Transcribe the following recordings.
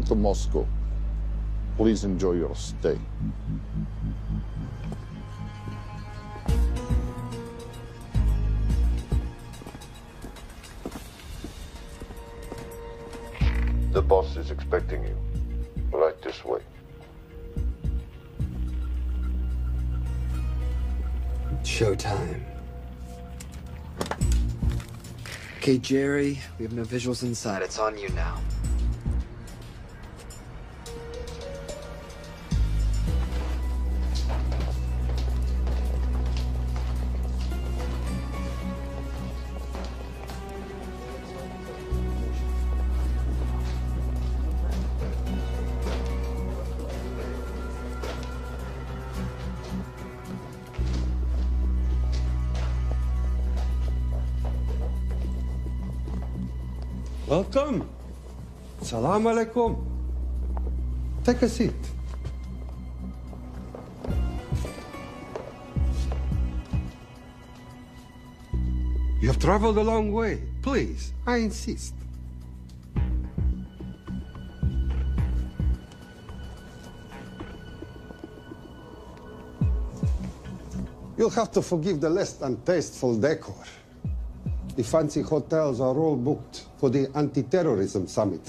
to Moscow. Please enjoy your stay. The boss is expecting you. Right this way. Showtime. Okay, Jerry, we have no visuals inside. It's on you now. Welcome. Salam alaikum. Take a seat. You have traveled a long way. Please, I insist. You'll have to forgive the less than tasteful decor. The fancy hotels are all booked for the anti-terrorism summit.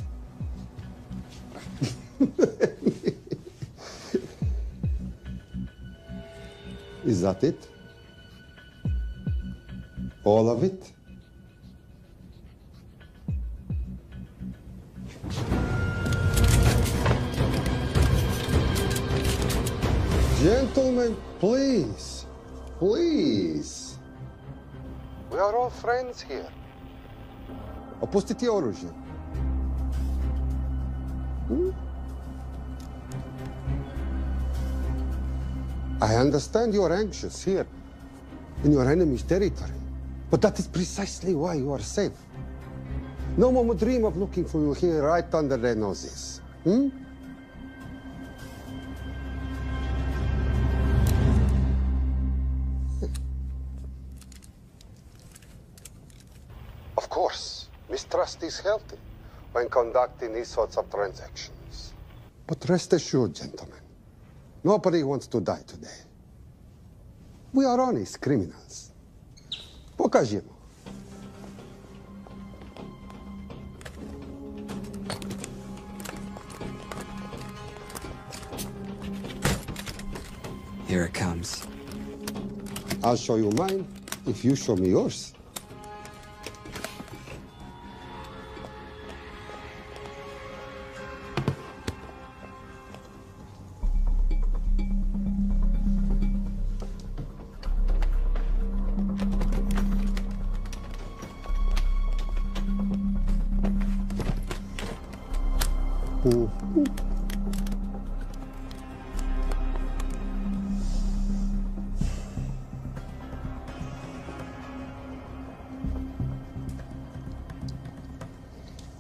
Is that it? All of it? Gentlemen, please, please. We are all friends here. Опустите оружие. I understand you're anxious here in your enemy's territory, but that is precisely why you are safe. No one would dream of looking for you here right under their noses. Of course, mistrust is healthy when conducting these sorts of transactions. But rest assured, gentlemen, nobody wants to die today. We are honest criminals. Покажемо. Here it comes. I'll show you mine if you show me yours.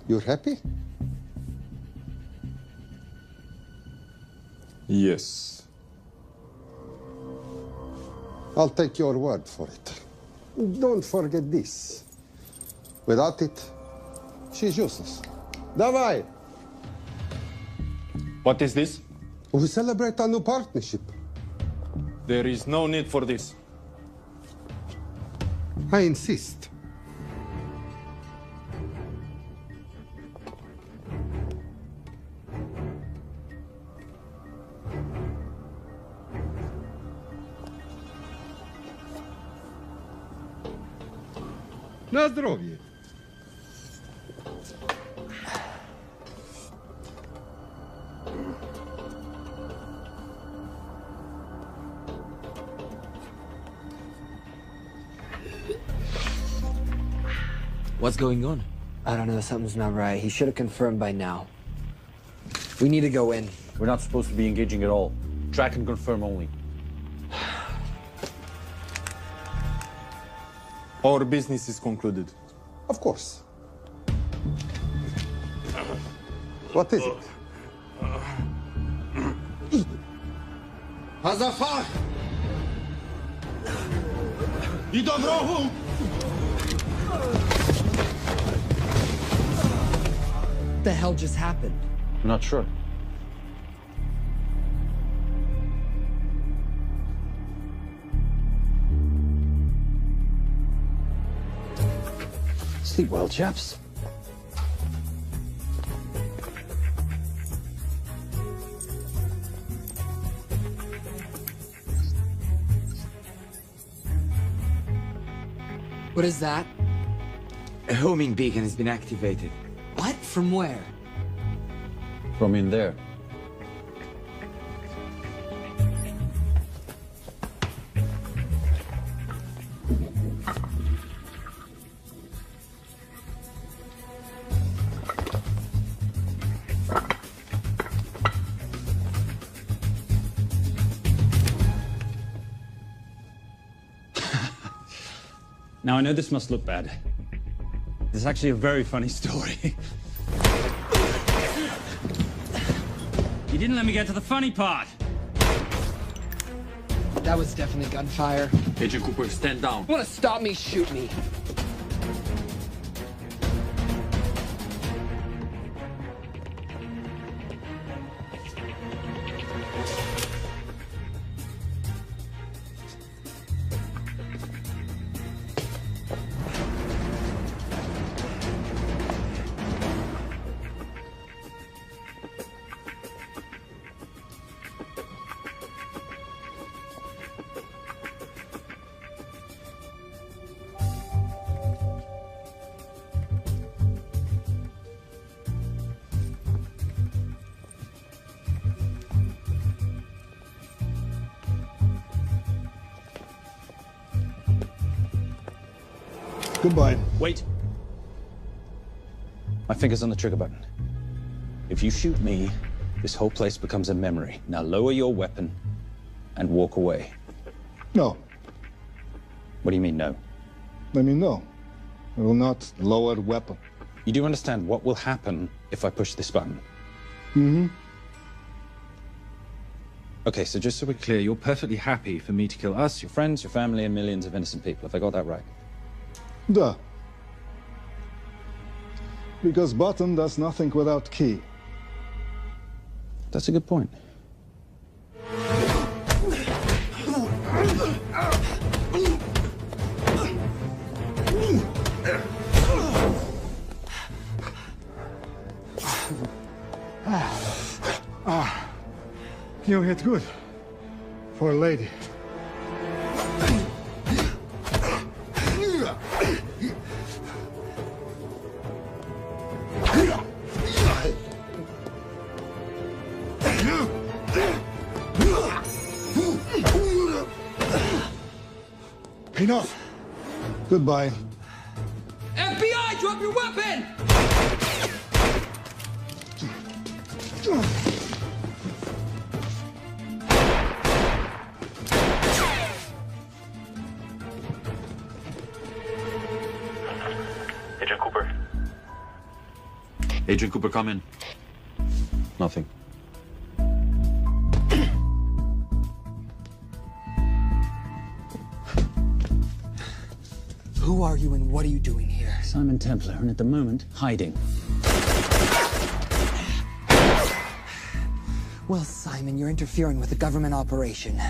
You're happy? Yes. I'll take your word for it. Don't forget this. Without it, she's useless. Давай! What is this? We celebrate our new partnership. There is no need for this. I insist. На здоровье. What's going on? I don't know. Something's not right. He should have confirmed by now. We need to go in. We're not supposed to be engaging at all. Track and confirm only. Our business is concluded. Of course. What is it? Hazafar! I do wrogu! What the hell just happened? Not sure. Sleep well, chaps. What is that? A homing beacon has been activated. What? From where? From in there. Now, I know this must look bad. This is actually a very funny story. You didn't let me get to the funny part. That was definitely gunfire. Agent Cooper, stand down. Want to stop me, shoot me. Goodbye. Wait. My finger's on the trigger button. If you shoot me, this whole place becomes a memory. Now lower your weapon and walk away. No. What do you mean, no? I mean, no. I will not lower weapon. You do understand what will happen if I push this button? Mm-hmm. Okay, so just so we're clear, you're perfectly happy for me to kill us, your friends, your family, and millions of innocent people. Have I got that right? Duh. Because button does nothing without key. That's a good point. You hit good. For a lady. Enough. Goodbye. FBI, drop your weapon! Agent Cooper. Agent Cooper, come in. Nothing. Who are you and what are you doing here? Simon Templar, and at the moment, hiding. Well, Simon, you're interfering with a government operation.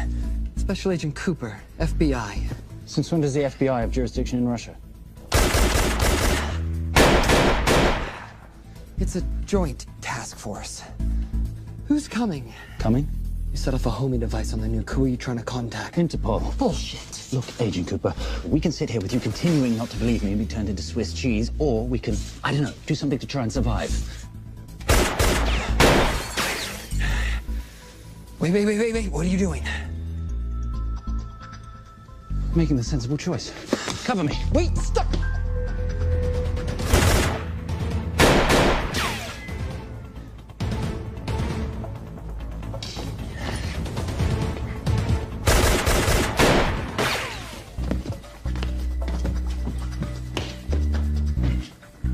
Special Agent Cooper, FBI. Since when does the FBI have jurisdiction in Russia? It's a joint task force. Who's coming? Coming? You set off a homing device on the nuke. Who are you trying to contact? Interpol. Bullshit. Look, Agent Cooper, we can sit here with you continuing not to believe me and be turned into Swiss cheese, or we can, I don't know, do something to try and survive. Wait. What are you doing? Making the sensible choice. Cover me. Wait, stop!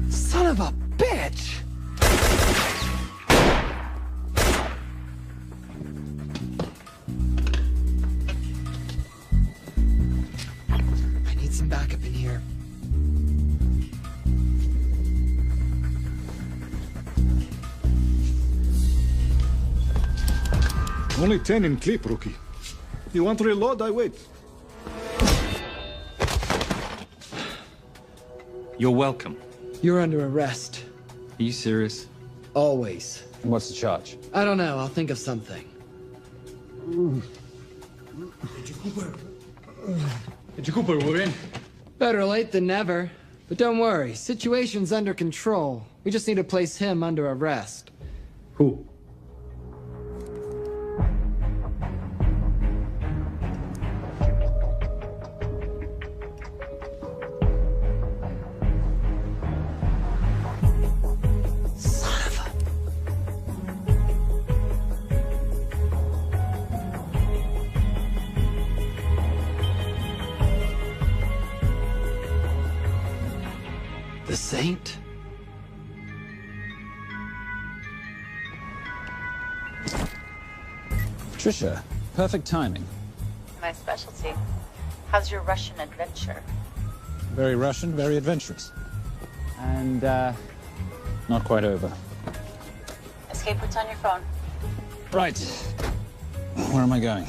Son of a bitch! I need some backup in here. Only 10 in clip, rookie. You want to reload? I wait. You're welcome. You're under arrest. Are you serious? Always. And what's the charge? I don't know. I'll think of something. Cooper, we're in. Better late than never. But don't worry. Situation's under control. We just need to place him under arrest. Who? The Saint? Trisha, perfect timing. My specialty. How's your Russian adventure? Very Russian, very adventurous. And, not quite over. Escape routes on your phone. Right. Where am I going?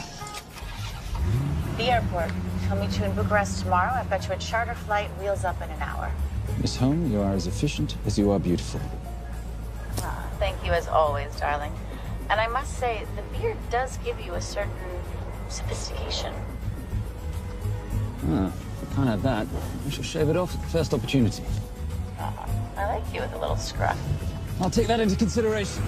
The airport. I'll meet you in Bucharest tomorrow. I've got you a charter flight, wheels up in an hour. Miss Holm, you are as efficient as you are beautiful. Ah, thank you as always, darling. And I must say, the beard does give you a certain sophistication. Ah, if I can't have that, I shall shave it off at the first opportunity. I like you with a little scruff. I'll take that into consideration.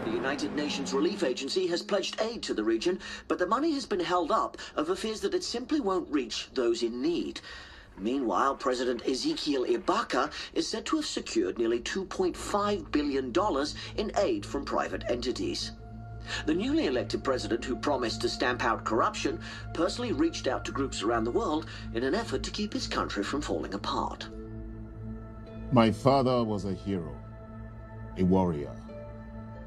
The United Nations Relief Agency has pledged aid to the region, but the money has been held up over fears that it simply won't reach those in need. Meanwhile, President Ezekiel Ibaka is said to have secured nearly $2.5 billion in aid from private entities. The newly elected president, who promised to stamp out corruption, personally reached out to groups around the world in an effort to keep his country from falling apart. My father was a hero, a warrior,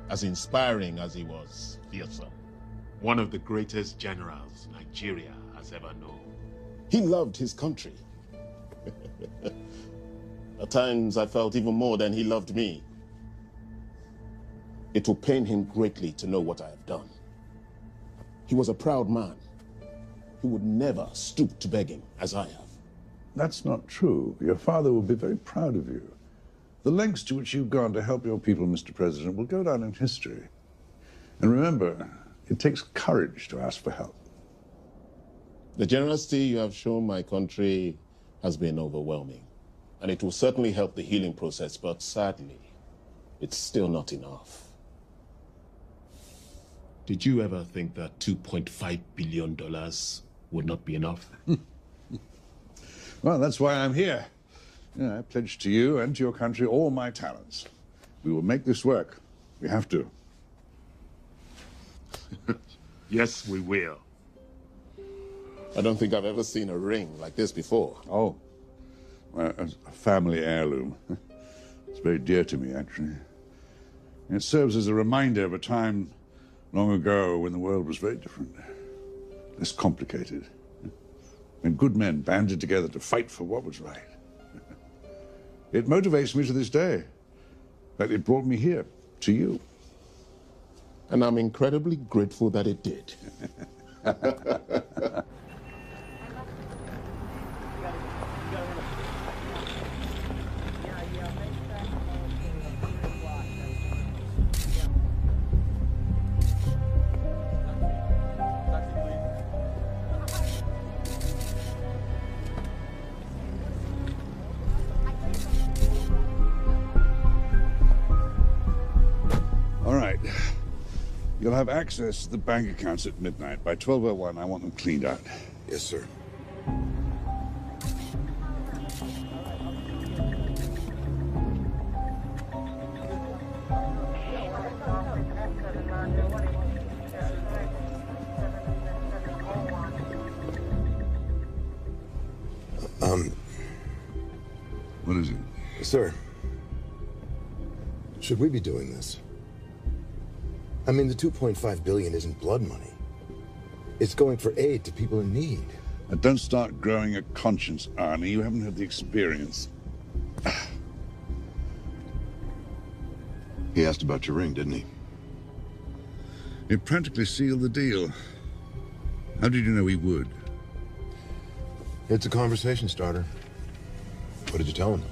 as inspiring as he was fearsome. One of the greatest generals Nigeria has ever known. He loved his country. At times, I felt even more than he loved me. It will pain him greatly to know what I have done. He was a proud man. He would never stoop to begging, as I have. That's not true. Your father will be very proud of you. The lengths to which you've gone to help your people, Mr. President, will go down in history. And remember, it takes courage to ask for help. The generosity you have shown my country has been overwhelming. And it will certainly help the healing process, but sadly, it's still not enough. Did you ever think that $2.5 billion would not be enough? Well, that's why I'm here. I pledge to you and to your country all my talents. We will make this work. We have to. Yes, we will. I don't think I've ever seen a ring like this before. Oh, well, a family heirloom. It's very dear to me, actually. It serves as a reminder of a time long ago when the world was very different, less complicated, when good men banded together to fight for what was right. It motivates me to this day. But it brought me here, to you. And I'm incredibly grateful that it did. You'll have access to the bank accounts at midnight. By 12:01, I want them cleaned out. Yes, sir. What is it? Sir, should we be doing this? I mean, the $2.5 billion isn't blood money. It's going for aid to people in need. Now, don't start growing a conscience, Arnie. You haven't had the experience. He asked about your ring, didn't he? It practically sealed the deal. How did you know he would? It's a conversation starter. What did you tell him?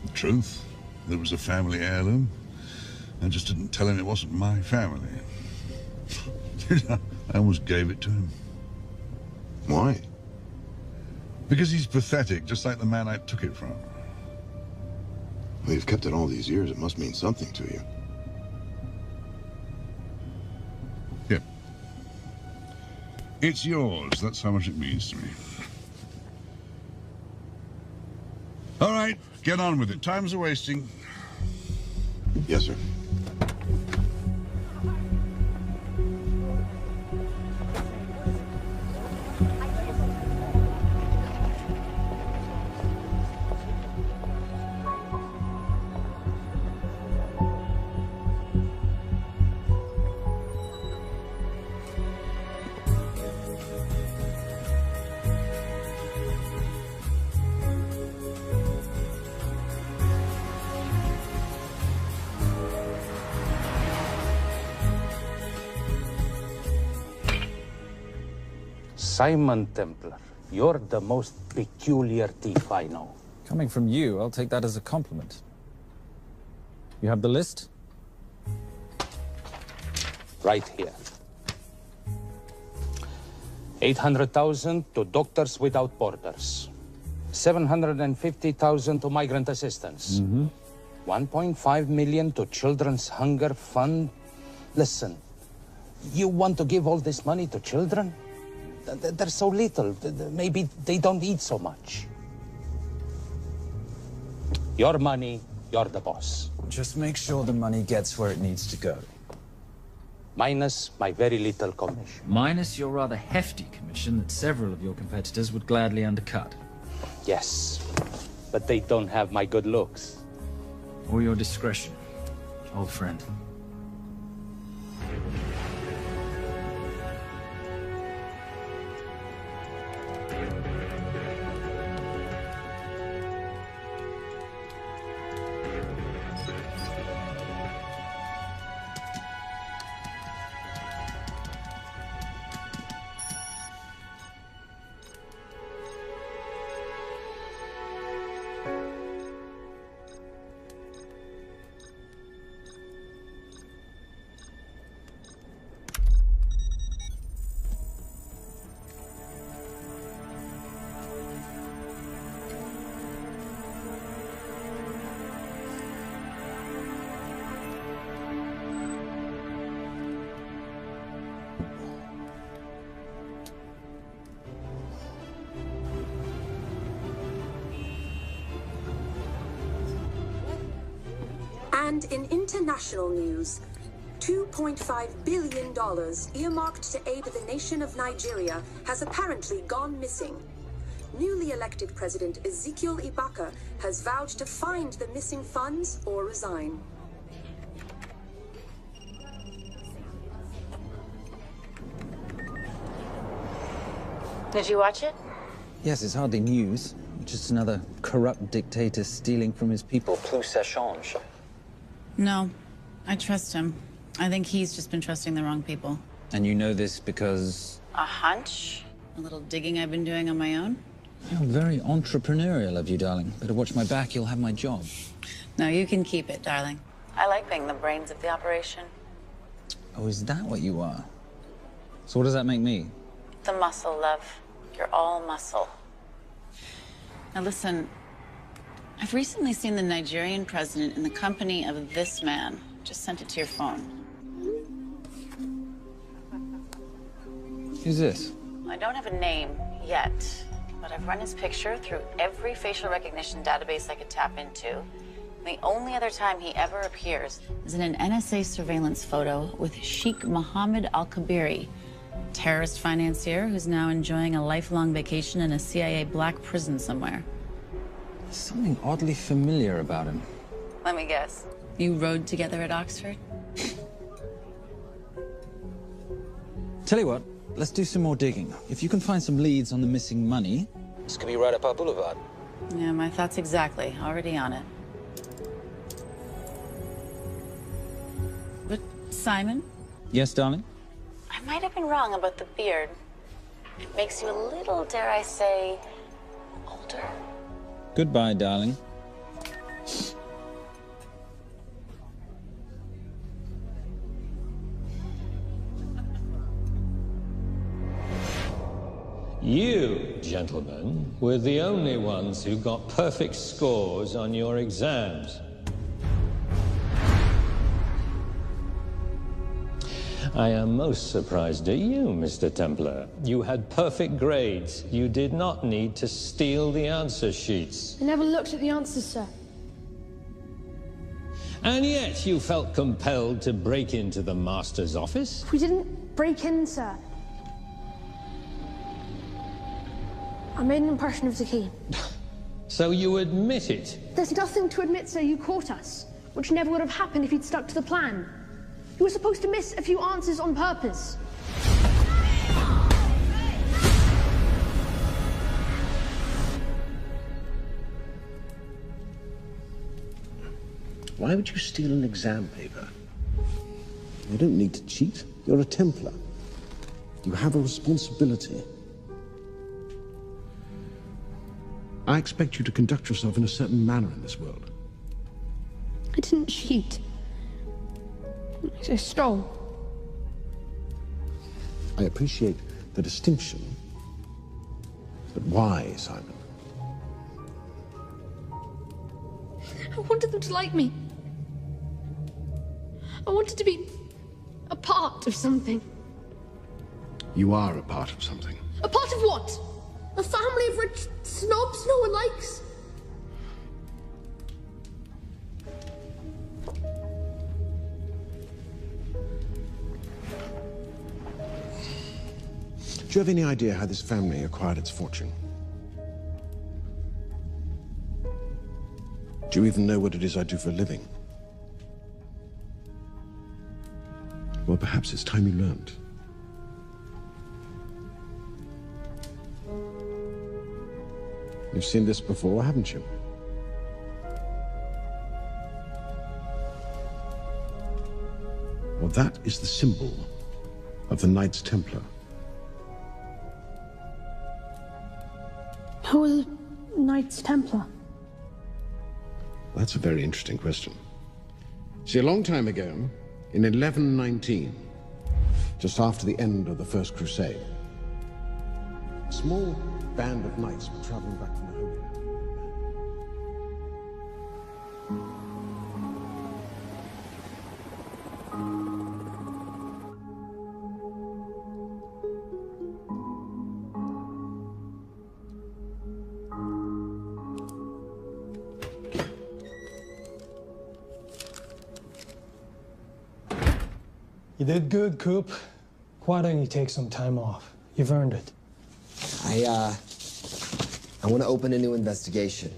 The truth. That it was a family heirloom. I just didn't tell him it wasn't my family. I almost gave it to him. Why? Because he's pathetic, just like the man I took it from. Well, you've kept it all these years. It must mean something to you. Yeah. It's yours. That's how much it means to me. All right, get on with it. Time's a wasting. Yes, sir. Simon Templar, you're the most peculiar thief I know. Coming from you, I'll take that as a compliment. You have the list? Right here. 800,000 to Doctors Without Borders. 750,000 to migrant assistance. 1.5 million to Children's Hunger Fund. Listen, you want to give all this money to children? They're so little. Maybe they don't eat so much. Your money, you're the boss. Just make sure the money gets where it needs to go. Minus my very little commission. Minus your rather hefty commission that several of your competitors would gladly undercut. Yes, but they don't have my good looks. Or your discretion, old friend. And in international news, $2.5 billion earmarked to aid the nation of Nigeria has apparently gone missing. Newly elected President Ezekiel Ibaka has vowed to find the missing funds or resign. Did you watch it? Yes, it's hardly news. Just another corrupt dictator stealing from his people. Plus ça change. No, I trust him. I think he's just been trusting the wrong people. And you know this because... A hunch? A little digging I've been doing on my own? You're very entrepreneurial of you, darling. Better watch my back, you'll have my job. No, you can keep it, darling. I like being the brains of the operation. Oh, is that what you are? So what does that make me? The muscle, love. You're all muscle. Now listen, I've recently seen the Nigerian president in the company of this man. Just sent it to your phone. Who's this? I don't have a name yet, but I've run his picture through every facial recognition database I could tap into. The only other time he ever appears is in an NSA surveillance photo with Sheikh Mohammed Al-Kabiri, terrorist financier who's now enjoying a lifelong vacation in a CIA black prison somewhere. There's something oddly familiar about him. Let me guess. You rode together at Oxford? Tell you what, let's do some more digging. If you can find some leads on the missing money, this could be right up our boulevard. Yeah, my thoughts exactly. Already on it. Simon? Yes, darling? I might have been wrong about the beard. It makes you a little, dare I say, older. Goodbye, darling. You, gentlemen, were the only ones who got perfect scores on your exams. I am most surprised at you, Mr. Templar. You had perfect grades. You did not need to steal the answer sheets. I never looked at the answers, sir. And yet you felt compelled to break into the master's office? We didn't break in, sir. I made an impression of the key. So you admit it? There's nothing to admit, sir. You caught us, which never would have happened if you'd stuck to the plan. You were supposed to miss a few answers on purpose. Why would you steal an exam paper? You don't need to cheat. You're a Templar. You have a responsibility. I expect you to conduct yourself in a certain manner in this world. I didn't cheat. I stole. I appreciate the distinction. But why, Simon? I wanted them to like me. I wanted to be a part of something. You are a part of something. A part of what? A family of rich snobs no one likes? Do you have any idea how this family acquired its fortune? Do you even know what it is I do for a living? Well, perhaps it's time you learned. You've seen this before, haven't you? Well, that is the symbol of the Knights Templar. Who are the Knights Templar? That's a very interesting question. See, a long time ago, in 1119, just after the end of the First Crusade, a small band of knights were traveling back from the Holy Land. You did good, Coop. Why don't you take some time off? You've earned it. I want to open a new investigation.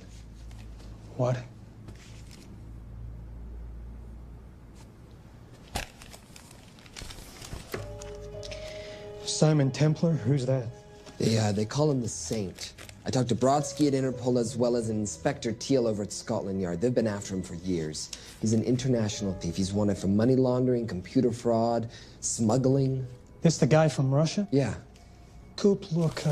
What? Simon Templar? Who's that? They call him the Saint. I talked to Brodsky at Interpol as well as Inspector Teal over at Scotland Yard. They've been after him for years. He's an international thief. He's wanted for money laundering, computer fraud, smuggling. This the guy from Russia? Yeah. Coop, look,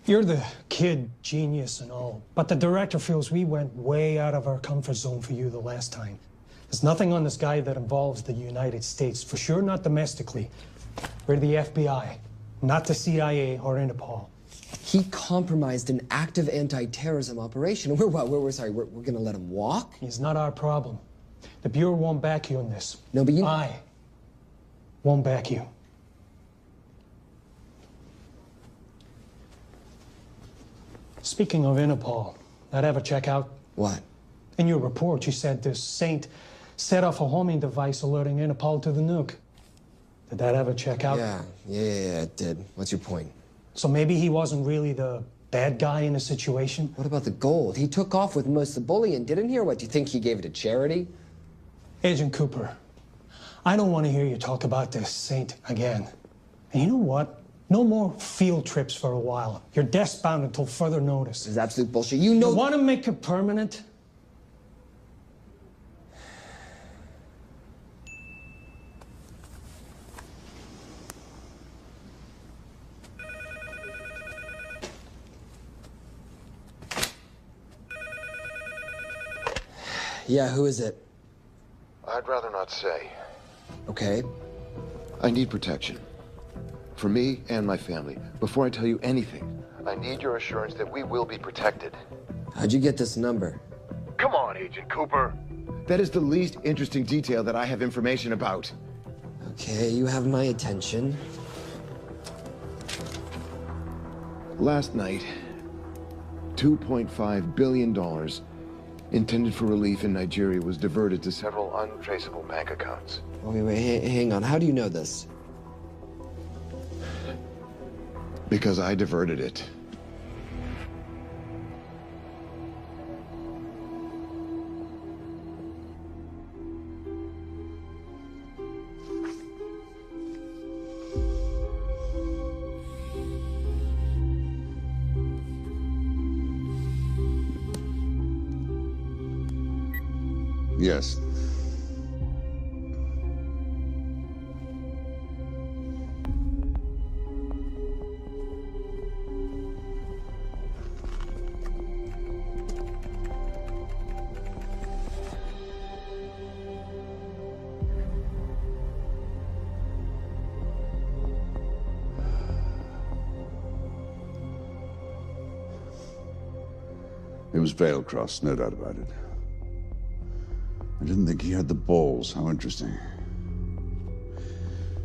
you're the kid genius and all, but the director feels we went way out of our comfort zone for you the last time. There's nothing on this guy that involves the United States, for sure not domestically. We're the FBI, not the CIA or Interpol. He compromised an active anti-terrorism operation. We're gonna let him walk? He's not our problem. The Bureau won't back you on this. No, but I won't back you. Speaking of Interpol, that ever check out? What? In your report, you said this Saint set off a homing device alerting Interpol to the nuke. Did that ever check out? Yeah, it did. What's your point? So maybe he wasn't really the bad guy in the situation? What about the gold? He took off with most of the bullion, didn't he? Or what, do you think he gave it to charity? Agent Cooper, I don't want to hear you talk about this Saint again. And you know what? No more field trips for a while. You're desk-bound until further notice. This is absolute bullshit. You know... You want to make it permanent? Yeah, who is it? I'd rather not say. Okay. I need protection. For me and my family. Before I tell you anything, I need your assurance that we will be protected. How'd you get this number? Come on, Agent Cooper. that is the least interesting detail that I have information about. Okay, you have my attention. Last night, $2.5 billion intended for relief in Nigeria was diverted to several untraceable bank accounts. Oh, wait, hang on. How do you know this? Because I diverted it. Yes. It was veil crossed, no doubt about it. I didn't think he had the balls. How interesting.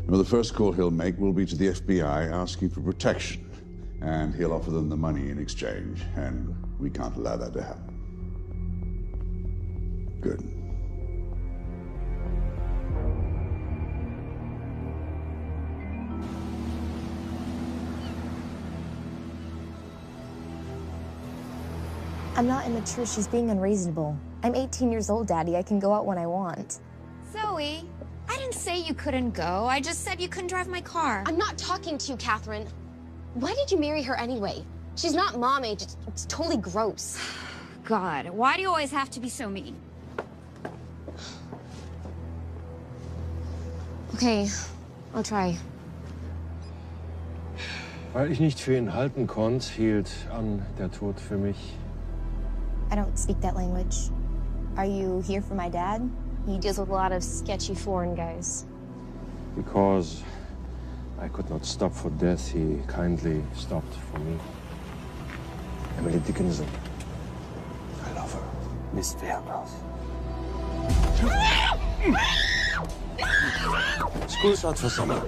Well, the first call he'll make will be to the FBI asking for protection. And he'll offer them the money in exchange. And we can't allow that to happen. Good. I'm not immature. She's being unreasonable. I'm 18 years old, Daddy. I can go out when I want. Zoe, I didn't say you couldn't go. I just said you couldn't drive my car. I'm not talking to you, Catherine. Why did you marry her anyway? She's not mom age. It's totally gross. God, why do you always have to be so mean? Okay, I'll try. Weil ich nicht für ihn halten konnte, hielt an der Tod für mich. I don't speak that language. Are you here for my dad? He deals with a lot of sketchy foreign guys. Because I could not stop for death, he kindly stopped for me. Emily Dickinson. I love her. Miss Fairmouth. School starts for summer.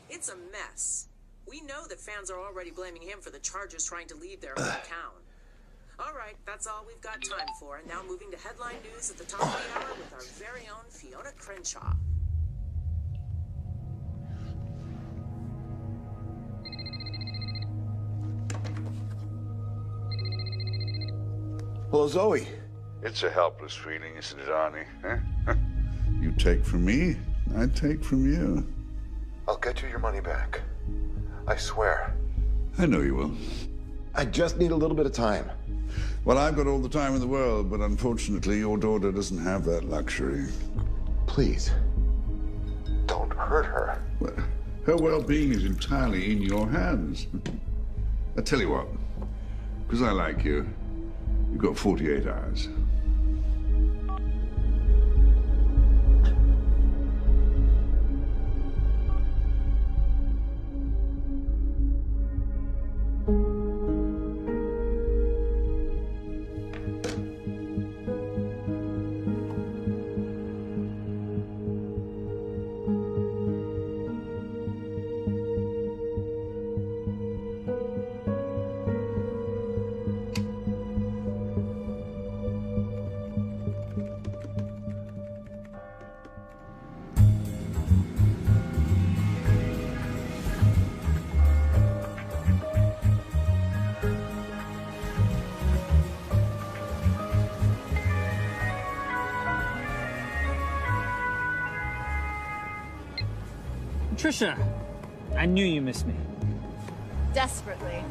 It's a mess. We know that fans are already blaming him for the Chargers trying to leave their hometown. All right, that's all we've got time for. And now moving to headline news at the top of the hour with our very own Fiona Crenshaw. Hello, Zoe. It's a helpless feeling, isn't it, Arnie? Huh? You take from me, I take from you. I'll get you your money back. I swear. I know you will. I just need a little bit of time. Well, I've got all the time in the world, but unfortunately, your daughter doesn't have that luxury. Please. Don't hurt her. Well, her well-being is entirely in your hands. I tell you what, because I like you, you've got 48 hours. Trisha, I knew you missed me. Desperately.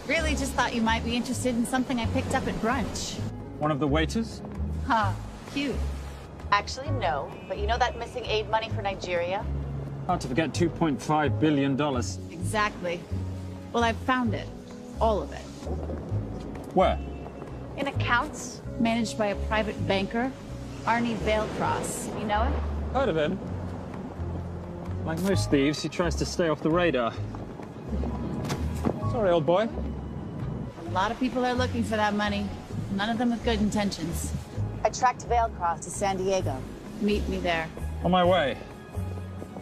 Really just thought you might be interested in something I picked up at brunch. One of the waiters? Huh, cute. Actually, no. But you know that missing aid money for Nigeria? Hard to forget $2.5 billion. Exactly. Well, I've found it. All of it. Where? In accounts managed by a private banker, Arnie Vailcross. You know him? Heard of him. Like most thieves, he tries to stay off the radar. Sorry, old boy. A lot of people are looking for that money. None of them with good intentions. I tracked Vailcross to San Diego. Meet me there. On my way.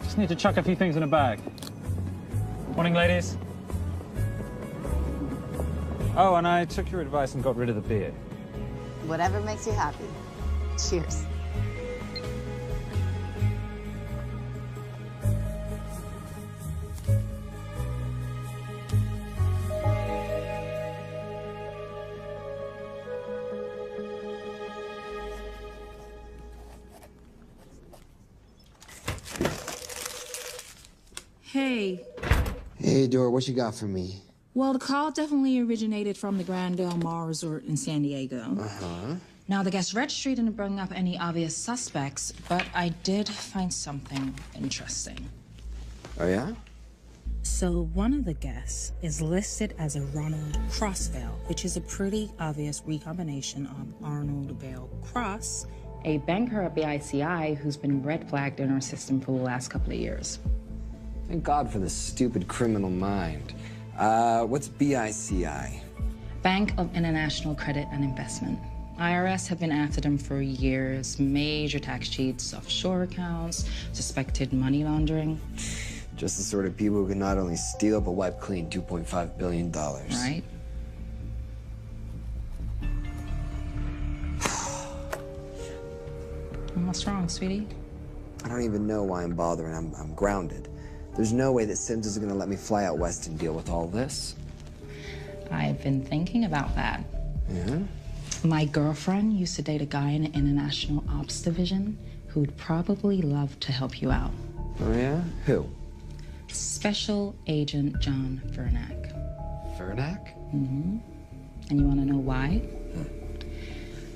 Just need to chuck a few things in a bag. Morning, ladies. Oh, and I took your advice and got rid of the beer. Whatever makes you happy. Cheers. Hey. Hey, Dora, what you got for me? Well, the call definitely originated from the Grand Del Mar Resort in San Diego. Uh-huh. Now, the guest registry didn't bring up any obvious suspects, but I did find something interesting. Oh, yeah? So one of the guests is listed as a Ronald Crossvale, which is a pretty obvious recombination of Arnold Vale Cross, a banker at BICI who's been red flagged in our system for the last couple of years. Thank God for the stupid criminal mind. What's BICI? Bank of International Credit and Investment. IRS have been after them for years. Major tax cheats, offshore accounts, suspected money laundering. Just the sort of people who can not only steal but wipe clean $2.5 billion. Right? What's wrong, sweetie? I don't even know why I'm bothering. I'm grounded. There's no way that Sims is gonna let me fly out west and deal with all this. I've been thinking about that. Yeah? My girlfriend used to date a guy in the International Ops Division who'd probably love to help you out. Oh, yeah? Who? Special Agent John Vernack. Vernack? Mm-hmm. And you want to know why?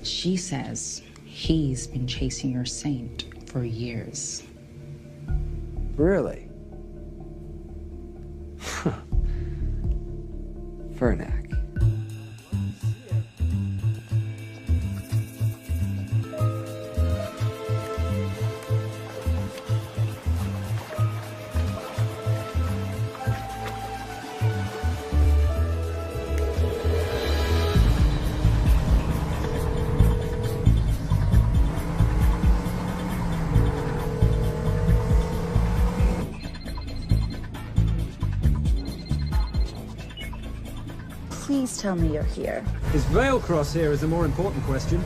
She says he's been chasing your saint for years. Really? Vernack. Please tell me you're here. Is Vailcross here is the more important question.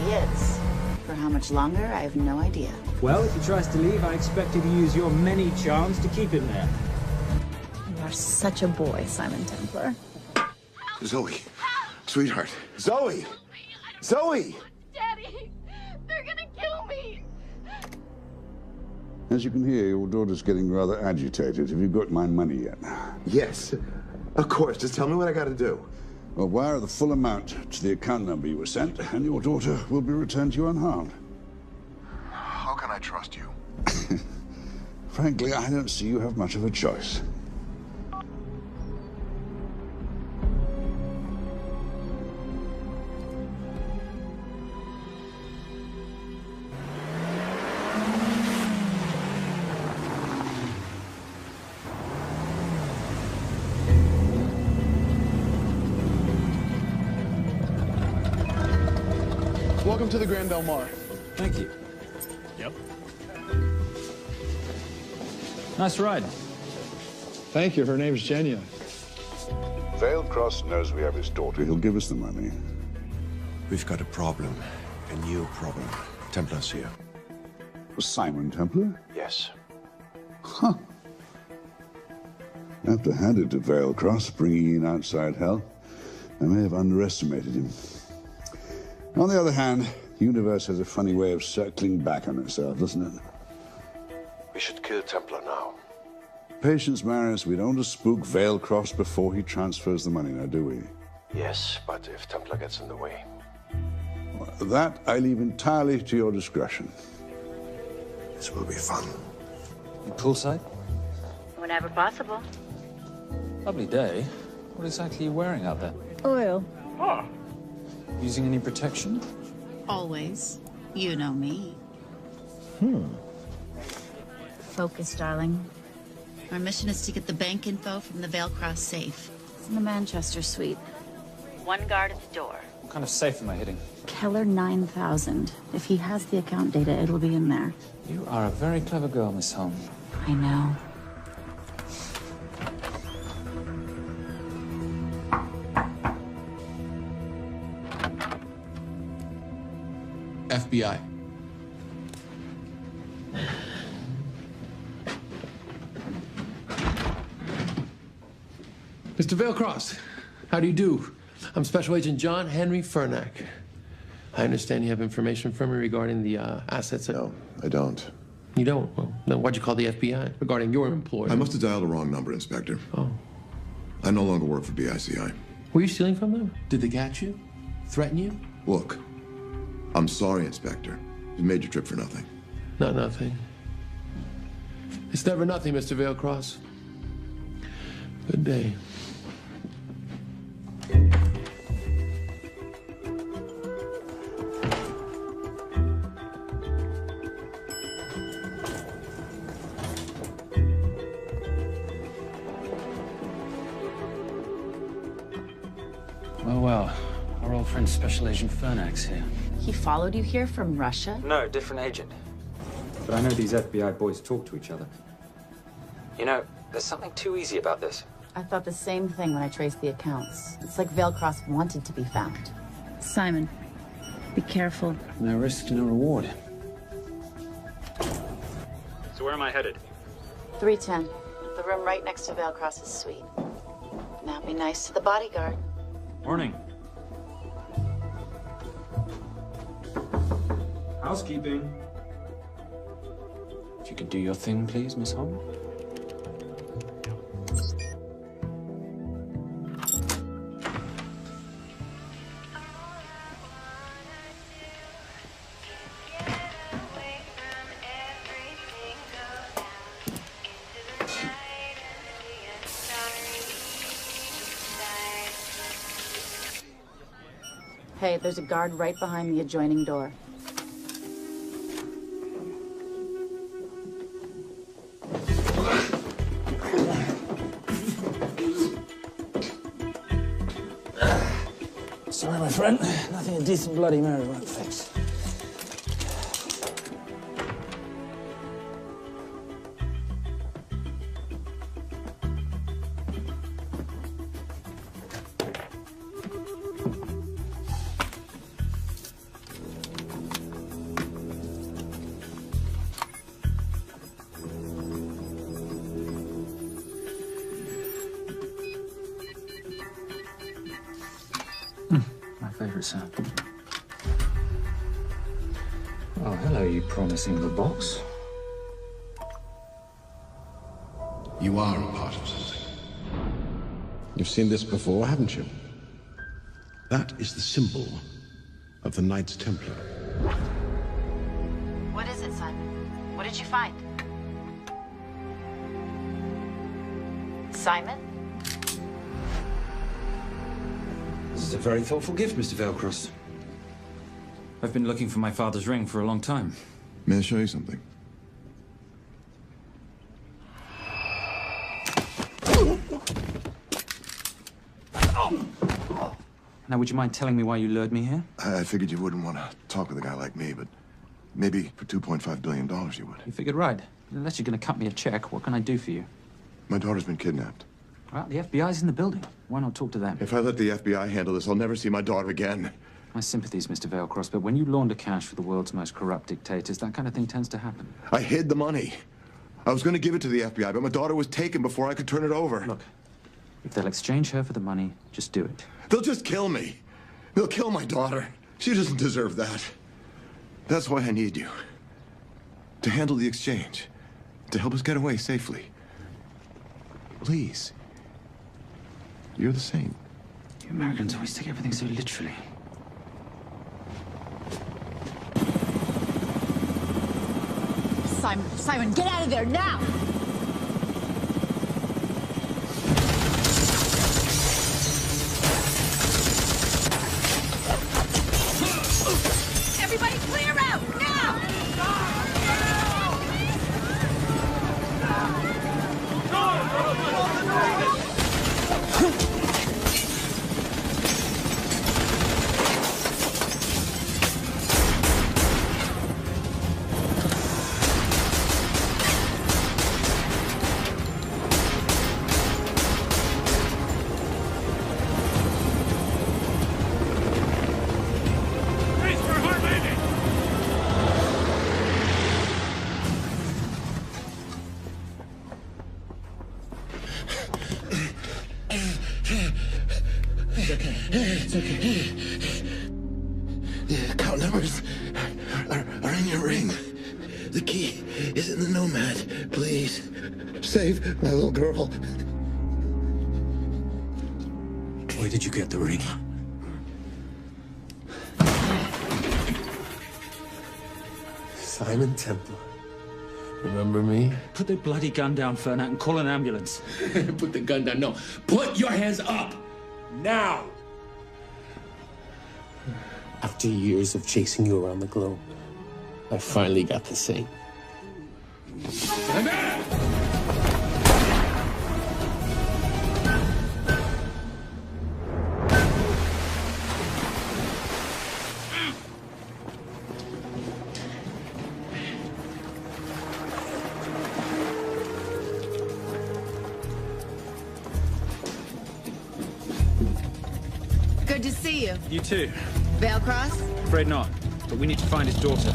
He is. For how much longer, I have no idea. Well, if he tries to leave, I expect you to use your many charms to keep him there. You are such a boy, Simon Templar. Zoe. Sweetheart. Zoe! Zoe! Daddy, they're gonna kill me. As you can hear, your daughter's getting rather agitated. Have you got my money yet? Yes. Of course. Just tell me what I gotta do. Well, wire the full amount to the account number you were sent, and your daughter will be returned to you unharmed. How can I trust you? Frankly, I don't see you have much of a choice. Welcome to the Grand Del Mar. Thank you. Yep. Nice ride. Thank you. Her name's Genya. Vailcross knows we have his daughter. He'll give us the money. We've got a problem. A new problem. Templar's here. Simon Templar? Yes. Huh. I have to hand it to Vailcross, bringing in outside help. I may have underestimated him. On the other hand, the universe has a funny way of circling back on itself, doesn't it? We should kill Templar now. Patience, Maris. We don't want to spook Vailcross before he transfers the money, now, do we? Yes, but if Templar gets in the way. That I leave entirely to your discretion. This will be fun. Poolside? Whenever possible. Lovely day. What exactly are you wearing out there? Oil. Using any protection? Always. You know me. Focus, darling. Our mission is to get the bank info from the Veilcross safe. It's in the Manchester suite. One guard at the door. What kind of safe am I hitting? Keller 9000. If he has the account data, it'll be in there. You are a very clever girl, Miss Holm. I know. FBI. Mr. Veilcross, how do you do? I'm Special Agent John Henry Furnack. I understand you have information from me regarding the assets. No, I don't. You don't? Well, then why'd you call the FBI regarding your employer? I must have dialed the wrong number, Inspector. Oh. I no longer work for BICI. Were you stealing from them? Did they catch you? Threaten you? Look, I'm sorry, Inspector. You made your trip for nothing. Not nothing. It's never nothing, Mr. Veilcross. Good day. Well, our old friend Special Agent Furnack's here. He followed you here from Russia? No, different agent. But I know these FBI boys talk to each other. You know, there's something too easy about this. I thought the same thing when I traced the accounts. It's like Veilcross wanted to be found. Simon, be careful. No risk, no reward. So where am I headed? 310. The room right next to Veilcross's suite. Now be nice to the bodyguard. Morning. Housekeeping. If you could do your thing, please, Miss Holm. Hey, there's a guard right behind the adjoining door. Sorry, my friend. Nothing a decent Bloody Mary won't fix. My favorite sound. Oh, hello, you promising little box. You are a part of something. You've seen this before, haven't you? That is the symbol of the Knights Templar. What is it, Simon? What did you find? Simon? This is a very thoughtful gift, Mr. Veilcross. I've been looking for my father's ring for a long time. May I show you something? Now, would you mind telling me why you lured me here? I figured you wouldn't want to talk with a guy like me, but maybe for $2.5 billion you would. You figured right. Unless you're going to cut me a check, what can I do for you? My daughter's been kidnapped. Well, the FBI's in the building. Why not talk to them? If I let the FBI handle this, I'll never see my daughter again. My sympathies, Mr. Veilcross, but when you launder cash for the world's most corrupt dictators, that kind of thing tends to happen. I hid the money. I was going to give it to the FBI, but my daughter was taken before I could turn it over. Look, if they'll exchange her for the money, just do it. They'll just kill me. They'll kill my daughter. She doesn't deserve that. That's why I need you. To handle the exchange. To help us get away safely. Please. You're the saint. You Americans always take everything so literally. Simon, get out of there now! Everybody clear out, now! It's okay. The account numbers are in your ring. The key is in the Nomad. Please, save my little girl. Where did you get the ring? Simon Templar. Remember me? Put the bloody gun down, Fernak, and call an ambulance. Put the gun down. No. Put your hands up! Now! After years of chasing you around the globe, I finally got the same. Good to see you. You too. Vale Cross? Afraid not, but we need to find his daughter.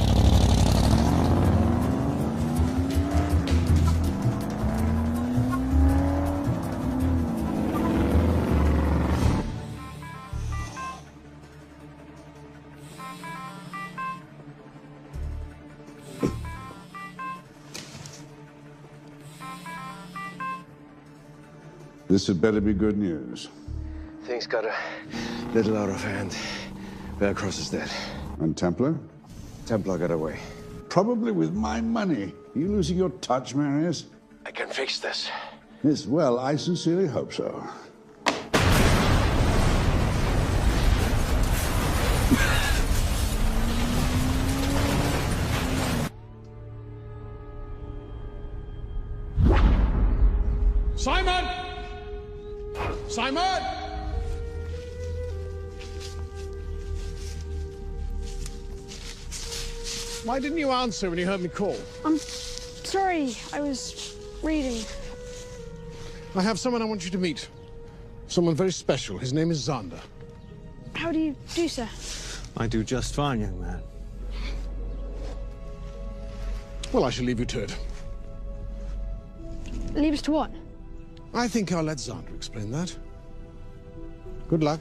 This had better be good news. Things got a little out of hand. Vale Cross is dead. And Templar? Templar got away. Probably with my money. Are you losing your touch, Marius? I can fix this. Yes, well, I sincerely hope so. Simon! Simon! Why didn't you answer when you heard me call? I'm sorry, I was reading. I have someone I want you to meet. Someone very special. His name is Xander. How do you do, sir? I do just fine, young man. Well, I shall leave you to it. Leave us to what? I think I'll let Xander explain that. Good luck.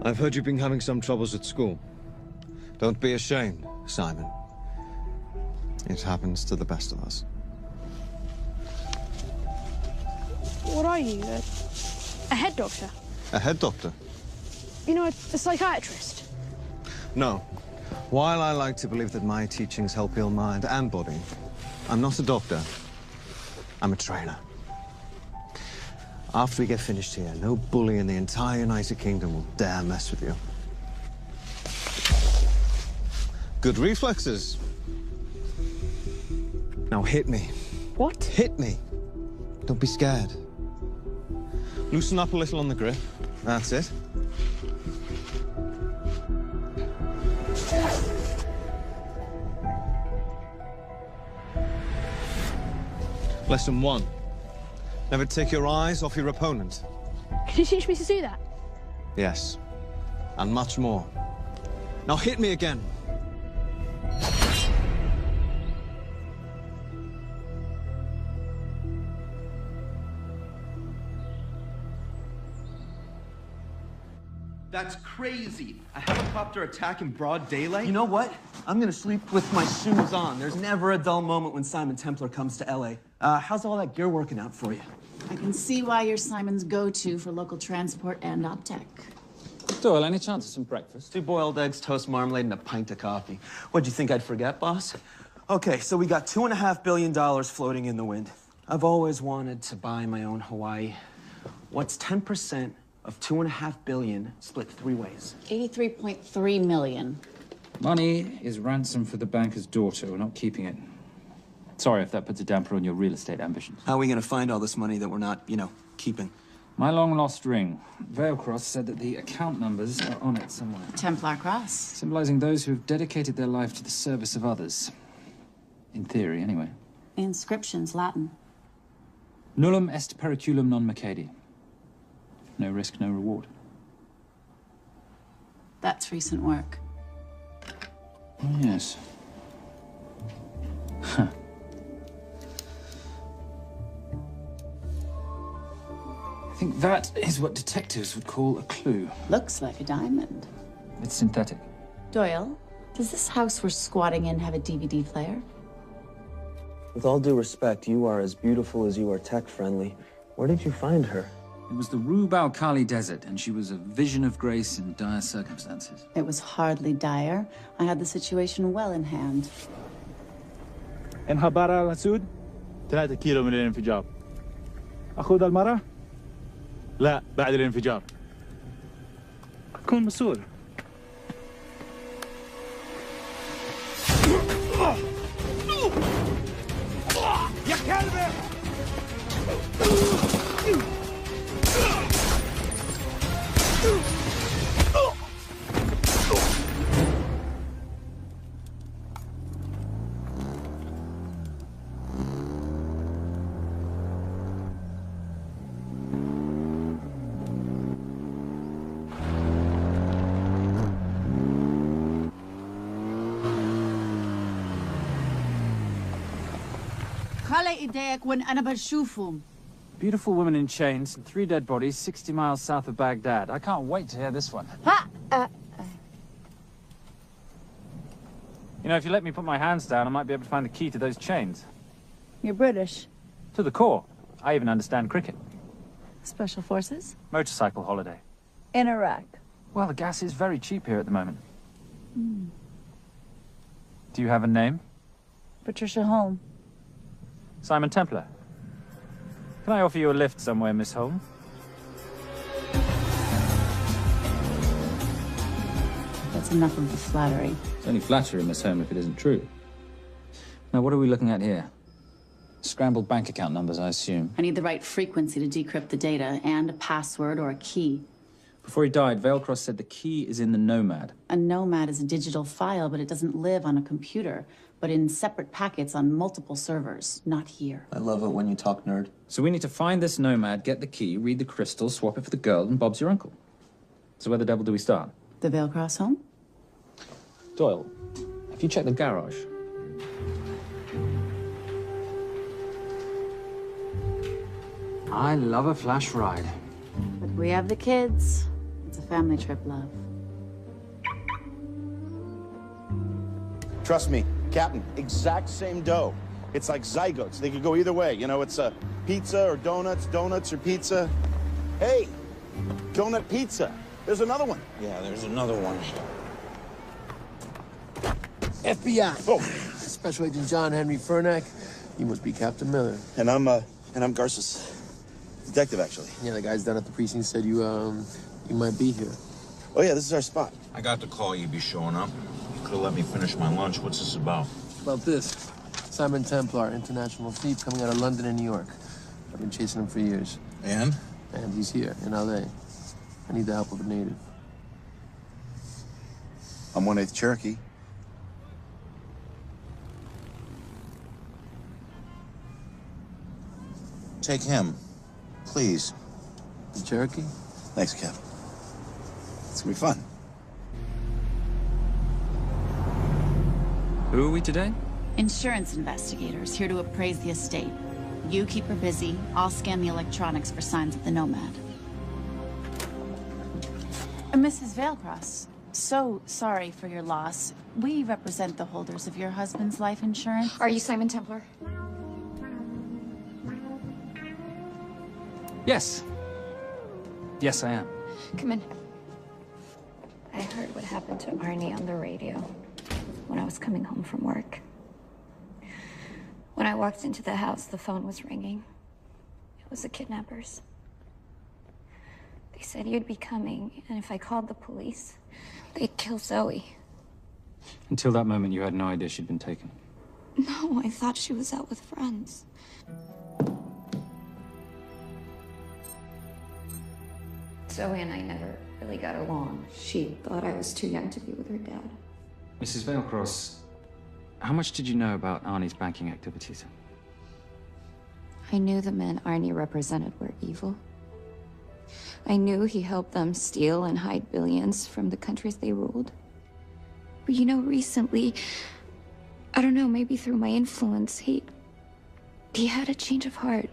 I've heard you've been having some troubles at school. Don't be ashamed, Simon. It happens to the best of us. What are you? A head doctor? A head doctor? You know, a psychiatrist? No. While I like to believe that my teachings help heal mind and body, I'm not a doctor. I'm a trainer. After we get finished here, no bully in the entire United Kingdom will dare mess with you. Good reflexes. Now hit me. What? Hit me. Don't be scared. Loosen up a little on the grip. That's it. Lesson 1. Never take your eyes off your opponent. Can you teach me to do that? Yes. And much more. Now hit me again. That's crazy. A helicopter attack in broad daylight? You know what? I'm gonna sleep with my shoes on. There's never a dull moment when Simon Templar comes to LA. How's all that gear working out for you? I can see why you're Simon's go-to for local transport and optech. Doyle, any chance of some breakfast? 2 boiled eggs, toast, marmalade, and a pint of coffee. What'd you think I'd forget, boss? Okay, so we got $2.5 billion floating in the wind. I've always wanted to buy my own Hawaii. What's 10% of $2.5 billion split 3 ways? 83.3 million. Money is ransom for the banker's daughter. We're not keeping it. Sorry if that puts a damper on your real estate ambitions. How are we gonna find all this money that we're not, keeping? My long-lost ring. Veilcross said that the account numbers are on it somewhere. Templar Cross. Symbolizing those who have dedicated their life to the service of others. In theory, anyway. Inscription's Latin. Nullum est periculum non mercedi. No risk, no reward. That's recent work. Oh, yes. Huh. I think that is what detectives would call a clue. Looks like a diamond. It's synthetic. Doyle, does this house we're squatting in have a DVD player? With all due respect, you are as beautiful as you are tech-friendly. Where did you find her? It was the Rub al-Khali Desert, and she was a vision of grace in dire circumstances. It was hardly dire. I had the situation well in hand. انخبار على سود 3 كيلو من الانفجار. أخذ المرة؟ لا بعد الانفجار. كن مسؤول. يا كلبي! خلي ايديك وين انا بشوفهم. Beautiful woman in chains and 3 dead bodies 60 miles south of Baghdad. I can't wait to hear this one. You know, if you let me put my hands down, I might be able to find the key to those chains. You're British. To the core. I even understand cricket. Special Forces? Motorcycle holiday. In Iraq. Well, the gas is very cheap here at the moment. Do you have a name? Patricia Holm. Simon Templar. Can I offer you a lift somewhere, Miss Holm? That's enough of the flattery. It's only flattery, Miss Holm, if it isn't true. Now, what are we looking at here? Scrambled bank account numbers, I assume. I need the right frequency to decrypt the data and a password or a key. Before he died, Veilcross said the key is in the Nomad. A Nomad is a digital file, but it doesn't live on a computer, but in separate packets on multiple servers, not here. I love it when you talk nerd. So we need to find this Nomad, get the key, read the crystal, swap it for the girl, and Bob's your uncle. So where the devil do we start? The Veilcross home? Doyle, have you checked the garage? I love a flash ride. But we have the kids. It's a family trip, love. Trust me, Captain, exact same dough. It's like zygotes. They could go either way. You know, it's a pizza or donuts, donuts or pizza. Hey, donut pizza. There's another one. Yeah, there's another one. FBI. Oh. Special Agent John Henry Furnack. You must be Captain Miller. And I'm Garces. Detective, actually. Yeah, the guys down at the precinct said you might be here. Oh, yeah, this is our spot. I got the call you'd be showing up. You could have let me finish my lunch. What's this about? About this. Simon Templar, international thief coming out of London and New York. I've been chasing him for years. And? And he's here, in L.A. I need the help of a native. I'm 1/8 Cherokee. Take him, please. The Cherokee? Thanks, Cap. It's gonna be fun. Who are we today? Insurance investigators here to appraise the estate. You keep her busy. I'll scan the electronics for signs of the Nomad. Mrs. Veilcross, so sorry for your loss. We represent the holders of your husband's life insurance. Are you Simon Templar? Yes. Yes, I am. Come in. I heard what happened to Arnie on the radio when I was coming home from work. When I walked into the house, the phone was ringing. It was the kidnappers. They said you'd be coming, and if I called the police, they'd kill Zoe. Until that moment, you had no idea she'd been taken. No, I thought she was out with friends. Zoe and I never really got along. She thought I was too young to be with her dad. Mrs. Vailcross, how much did you know about Arnie's banking activities? I knew the men Arnie represented were evil. I knew he helped them steal and hide billions from the countries they ruled. But you know, recently, I don't know, maybe through my influence, he had a change of heart.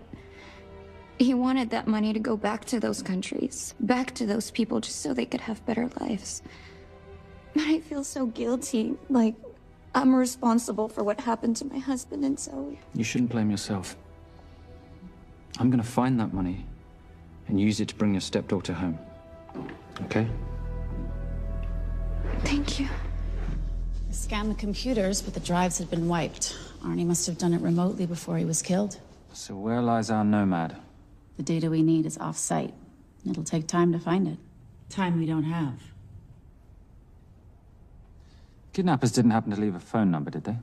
He wanted that money to go back to those countries, back to those people, just so they could have better lives. But I feel so guilty, like I'm responsible for what happened to my husband and Zoe. You shouldn't blame yourself. I'm gonna find that money and use it to bring your stepdaughter home. Okay? Thank you. I scanned the computers, but the drives had been wiped. Arnie must have done it remotely before he was killed. So where lies our nomad? The data we need is off-site. It'll take time to find it. Time we don't have. Kidnappers didn't happen to leave a phone number, did they?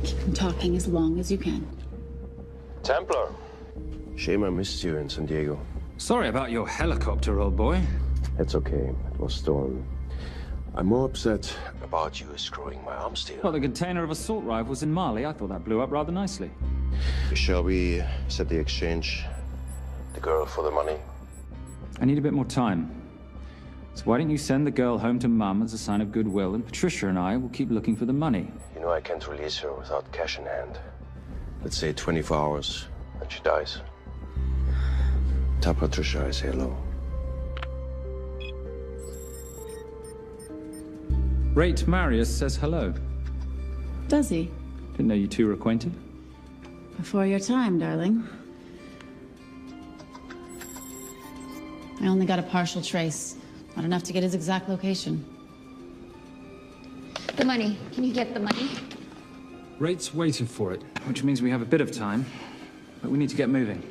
Keep them talking as long as you can. Templar. Shame I missed you in San Diego. Sorry about your helicopter, old boy. It's okay. It was stolen. I'm more upset about you screwing my arms deal. Well, the container of assault rifles in Mali, I thought that blew up rather nicely. Shall we set the exchange? The girl for the money? I need a bit more time. So why don't you send the girl home to Mum as a sign of goodwill, and Patricia and I will keep looking for the money. You know I can't release her without cash in hand. Let's say 24 hours, and she dies. Tell Patricia I say hello. Rate Marius says hello. Does he? Didn't know you two were acquainted. Before your time, darling. I only got a partial trace. Not enough to get his exact location. The money. Can you get the money? Rate's waiting for it, which means we have a bit of time, but we need to get moving.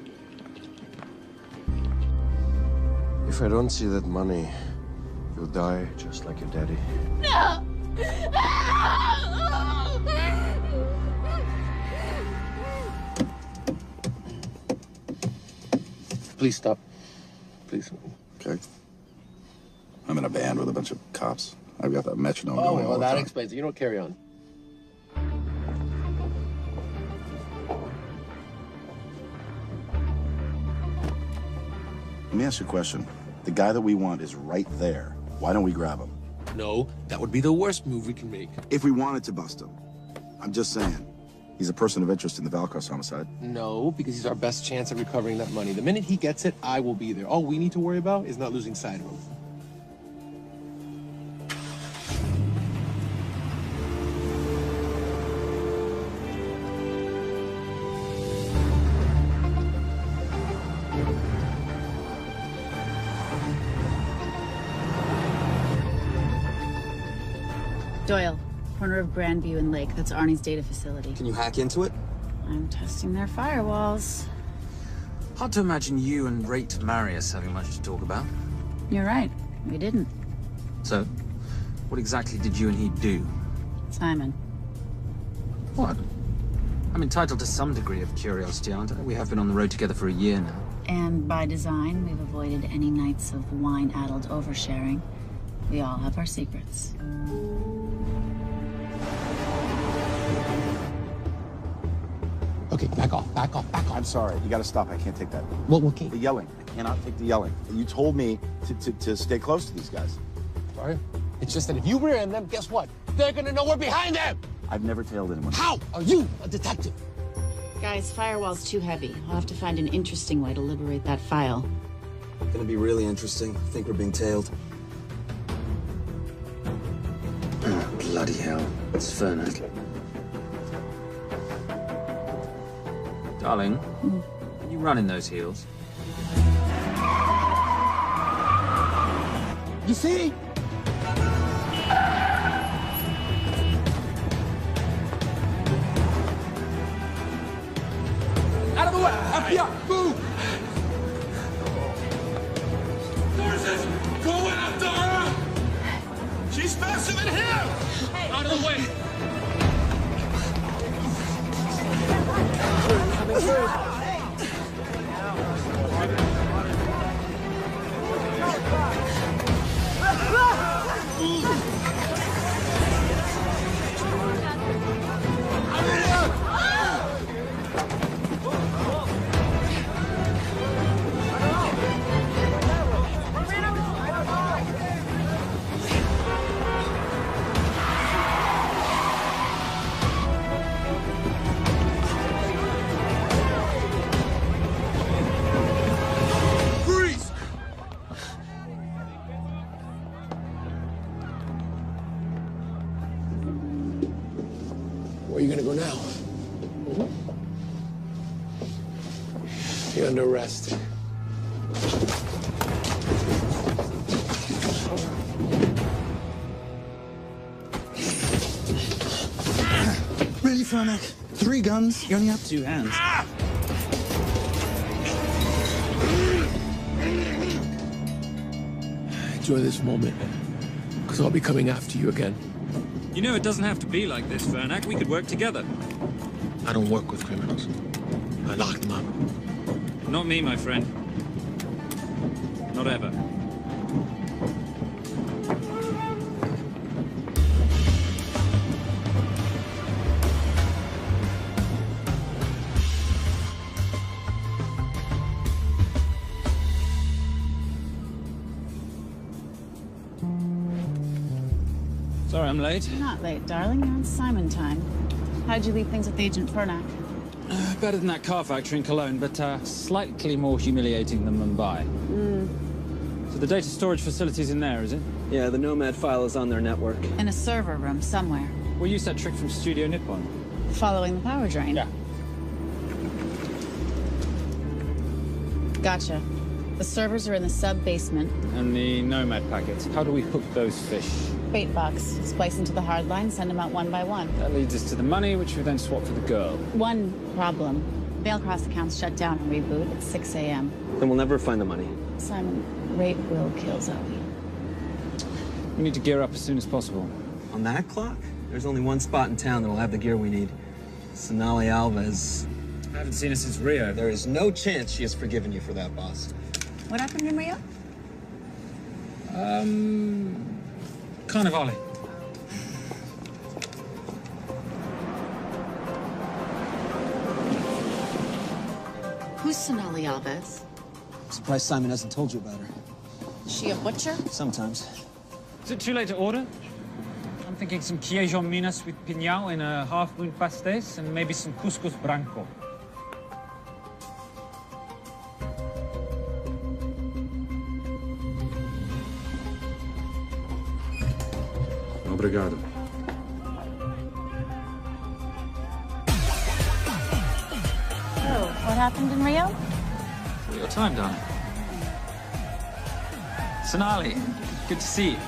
If I don't see that money, you'll die just like your daddy. No! Please stop. Please. Okay. I'm in a band with a bunch of cops. I've got that metronome going all well, the that time. explains it. You don't carry on. Let me ask you a question. The guy that we want is right there. Why don't we grab him? No, that would be the worst move we can make. If we wanted to bust him. I'm just saying. He's a person of interest in the Valcross homicide. No, because he's our best chance at recovering that money. The minute he gets it, I will be there. All we need to worry about is not losing sight of him. Doyle, corner of Grandview and Lake. That's Arnie's data facility. Can you hack into it? I'm testing their firewalls. Hard to imagine you and Rate Marius having much to talk about. You're right. We didn't. So, what exactly did you and he do? Simon. What? I'm entitled to some degree of curiosity, aren't I? We have been on the road together for a year now. And by design, we've avoided any nights of wine-addled oversharing. We all have our secrets. Okay, back off, back off, back off. I'm sorry. You gotta stop. I can't take that. Well, okay. The yelling. I cannot take the yelling. You told me to stay close to these guys. Sorry? It's just that if you rear end them, guess what? They're gonna know we're behind them! I've never tailed anyone. How are you a detective? Guys, firewall's too heavy. I'll have to find an interesting way to liberate that file. Gonna be really interesting. I think we're being tailed. The Bloody hell. It's Fernac. Darling, can you run in those heels? You see? Out of the way! FBI! Move! Horses! Go after her! She's faster than him! Out of the way! Where are you gonna go now? You're under arrest. Really, Fernac? 3 guns? You only have 2 hands. Enjoy this moment, because I'll be coming after you again. You know, it doesn't have to be like this, Fernac. We could work together. I don't work with criminals. I lock them up. Not me, my friend. Not ever. Sorry, I'm late. Not late, darling. You're on Simon time. How'd you leave things with Agent Fernac? Better than that car factory in Cologne, but slightly more humiliating than Mumbai. So the data storage facility's in there, is it? Yeah, the Nomad file is on their network. In a server room somewhere. We'll use that trick from Studio Nippon. Following the power drain? Yeah. Gotcha. The servers are in the sub-basement. And the Nomad packets. How do we hook those fish? Bait box. Splice into the hard line, send them out one by one. That leads us to the money, which we then swap for the girl. One problem. Mailcross accounts shut down and reboot at 6 a.m. Then we'll never find the money. Simon, rape will kill Zoe. We need to gear up as soon as possible. On that clock? There's only one spot in town that'll have the gear we need. Sonali Alves. I haven't seen her since Rio. There is no chance she has forgiven you for that, boss. What happened in Rio? Carnivale. Who's Sonali Alves? Surprised Simon hasn't told you about her. Is she a butcher? Sometimes. Is it too late to order? I'm thinking some queijo minas with piñao in a half-moon pastéis and maybe some couscous branco. Obrigado. Oh, what happened in Rio? For your time, darling. Sonali, good to see you.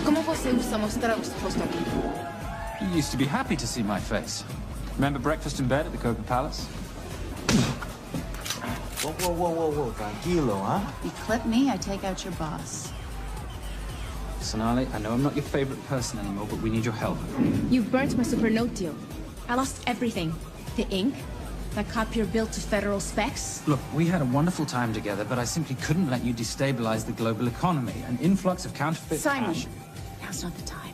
¿Cómo você usa mostrar o seu rosto aqui? You used to be happy to see my face. Remember breakfast in bed at the Coca Palace? Whoa. Tranquilo, huh? You clip me, I take out your boss. Sonali, I know I'm not your favorite person anymore, but we need your help. You've burnt my supernote deal. I lost everything. The ink, that copier built to federal specs. Look, we had a wonderful time together, but I simply couldn't let you destabilize the global economy. An influx of counterfeit Simon, cash. now's not the time.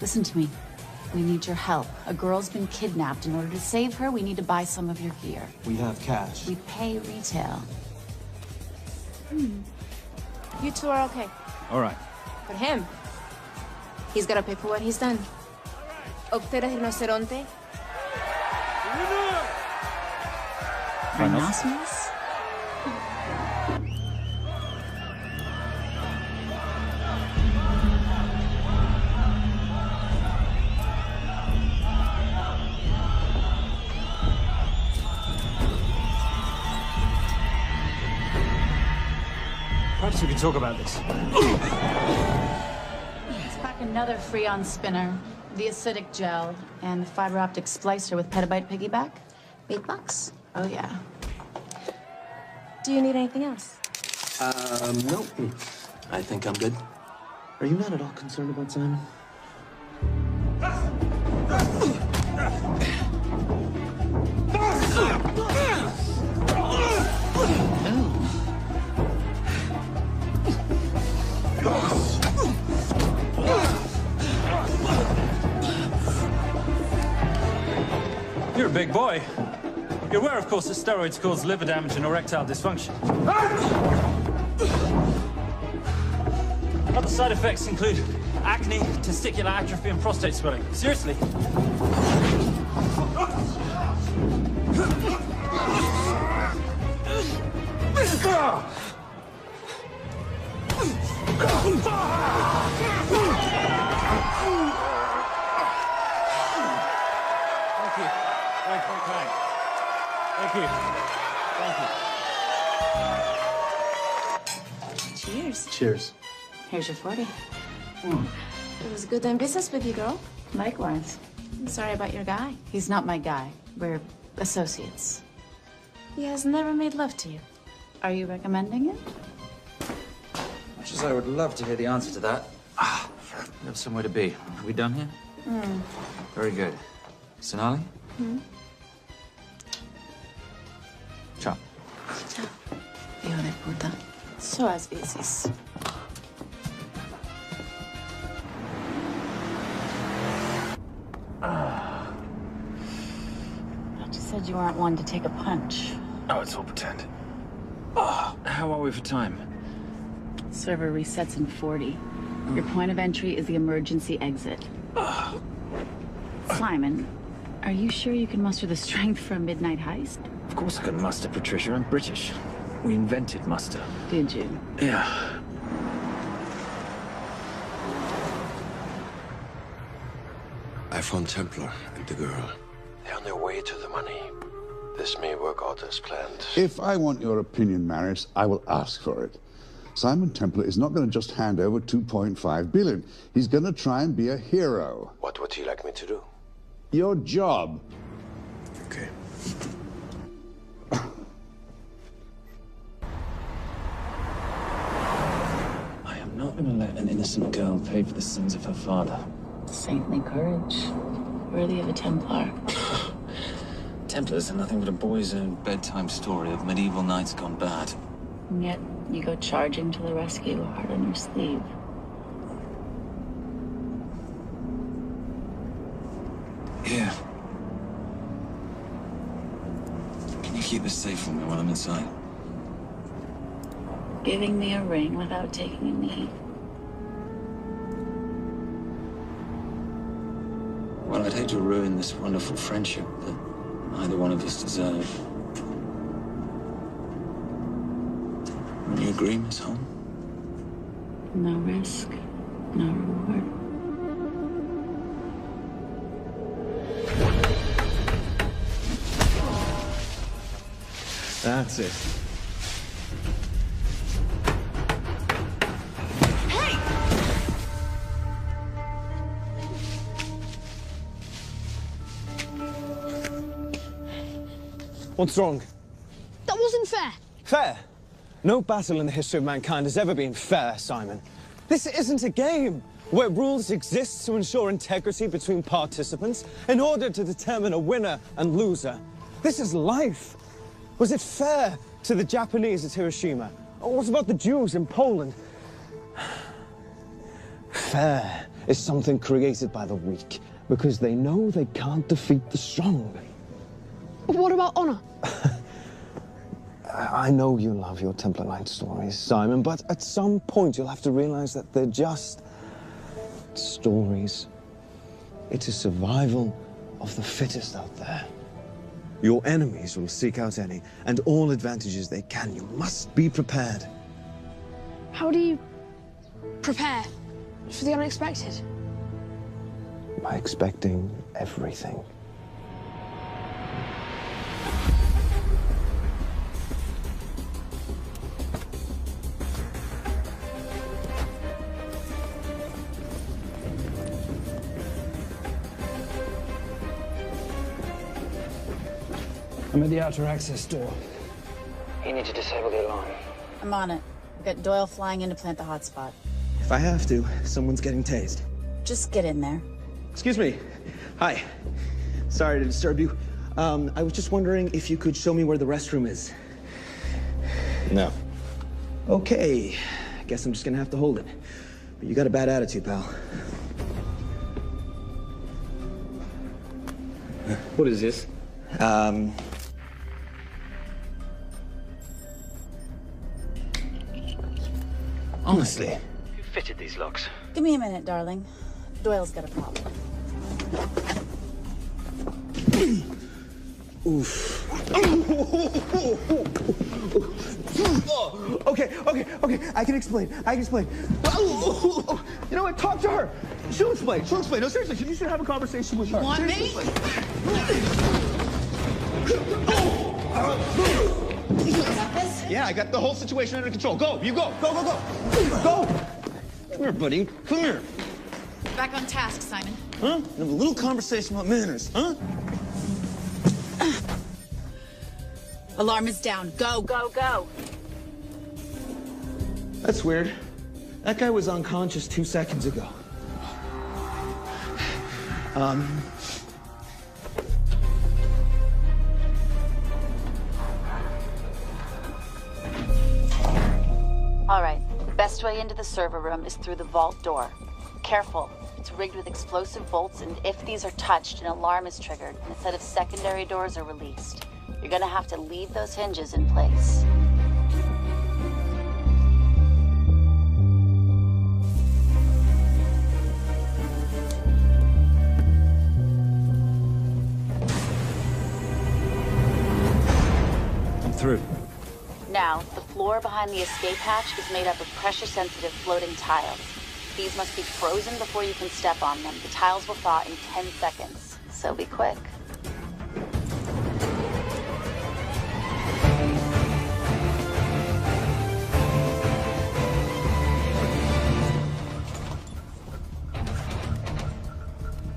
Listen to me. We need your help. A girl's been kidnapped. In order to save her, we need to buy some of your gear. We have cash. We pay retail. You two are okay. All right. But him, he's gotta pay for what he's done. Obter el rinoceronte. Rhinoceros? Perhaps we can talk about this. Let's pack another Freon spinner, the acidic gel, and the fiber optic splicer with petabyte piggyback. $8? Oh, yeah. Do you need anything else? No. I think I'm good. Are you not at all concerned about Simon? You're a big boy. You're aware, of course, that steroids cause liver damage and erectile dysfunction. Other side effects include acne, testicular atrophy, and prostate swelling. Seriously. Thank you. Cheers. Cheers. Here's your 40. It was good doing business with you, girl. Likewise. I'm sorry about your guy. He's not my guy. We're associates. He has never made love to you. Are you recommending it? Much as I would love to hear the answer to that. We have somewhere to be. Are we done here? Very good. Sonali? Ciao. Ciao. Hijo de puta. So as veces. You said you weren't one to take a punch. Oh, it's all pretend. How are we for time? Server resets in 40. Your point of entry is the emergency exit. Simon, are you sure you can muster the strength for a midnight heist? Of course I can muster, Patricia. I'm British. We invented muster. Did you? Yeah. I found Templar and the girl. They're on their way to the money. This may work out as planned. If I want your opinion, Maris, I will ask for it. Simon Templar is not going to just hand over 2.5 billion. He's going to try and be a hero. What would he like me to do? Your job. Okay. I am not going to let an innocent girl pay for the sins of her father. Saintly courage. Worthy of a Templar. Templars are nothing but a boy's own bedtime story of medieval knights gone bad. And yet, you go charging to the rescue, heart on your sleeve. Yeah. Can you keep this safe for me while I'm inside? Giving me a ring without taking a knee. Well, I'd hate to ruin this wonderful friendship that neither one of us deserve. Will you agree, Miss Holm? No risk, no reward. That's it. What's wrong? That wasn't fair. Fair? No battle in the history of mankind has ever been fair, Simon. This isn't a game where rules exist to ensure integrity between participants in order to determine a winner and loser. This is life. Was it fair to the Japanese at Hiroshima? Or what about the Jews in Poland? Fair is something created by the weak because they know they can't defeat the strong. But what about honor? I know you love your Templar Knight stories, Simon, but at some point you'll have to realize that they're just stories. It is survival of the fittest out there. Your enemies will seek out any and all advantages they can. You must be prepared. How do you prepare for the unexpected? By expecting everything. I'm at the outer access door. You need to disable the alarm. I'm on it. We've got Doyle flying in to plant the hotspot. If I have to, someone's getting tased. Just get in there. Excuse me. Hi. Sorry to disturb you. I was just wondering if you could show me where the restroom is. No. Okay. Guess I'm just gonna have to hold it. But you got a bad attitude, pal. What is this? Honestly. Who fitted these locks? Give me a minute, darling. Doyle's got a problem. Oof. Okay. I can explain. You know what? Talk to her. She'll explain. No, seriously, you should have a conversation with her. Want me? Yeah, I got the whole situation under control. Go, you go. Go. Come here, buddy. Come here. Back on task, Simon. Huh? Have a little conversation about manners, huh? Alarm is down. Go. That's weird. That guy was unconscious 2 seconds ago. All right. Best way into the server room is through the vault door. Careful. It's rigged with explosive bolts, and if these are touched, an alarm is triggered, and a set of secondary doors are released. You're gonna have to leave those hinges in place. I'm through. Now, the floor behind the escape hatch is made up of pressure-sensitive floating tiles. These must be frozen before you can step on them. The tiles will thaw in 10 seconds, so be quick.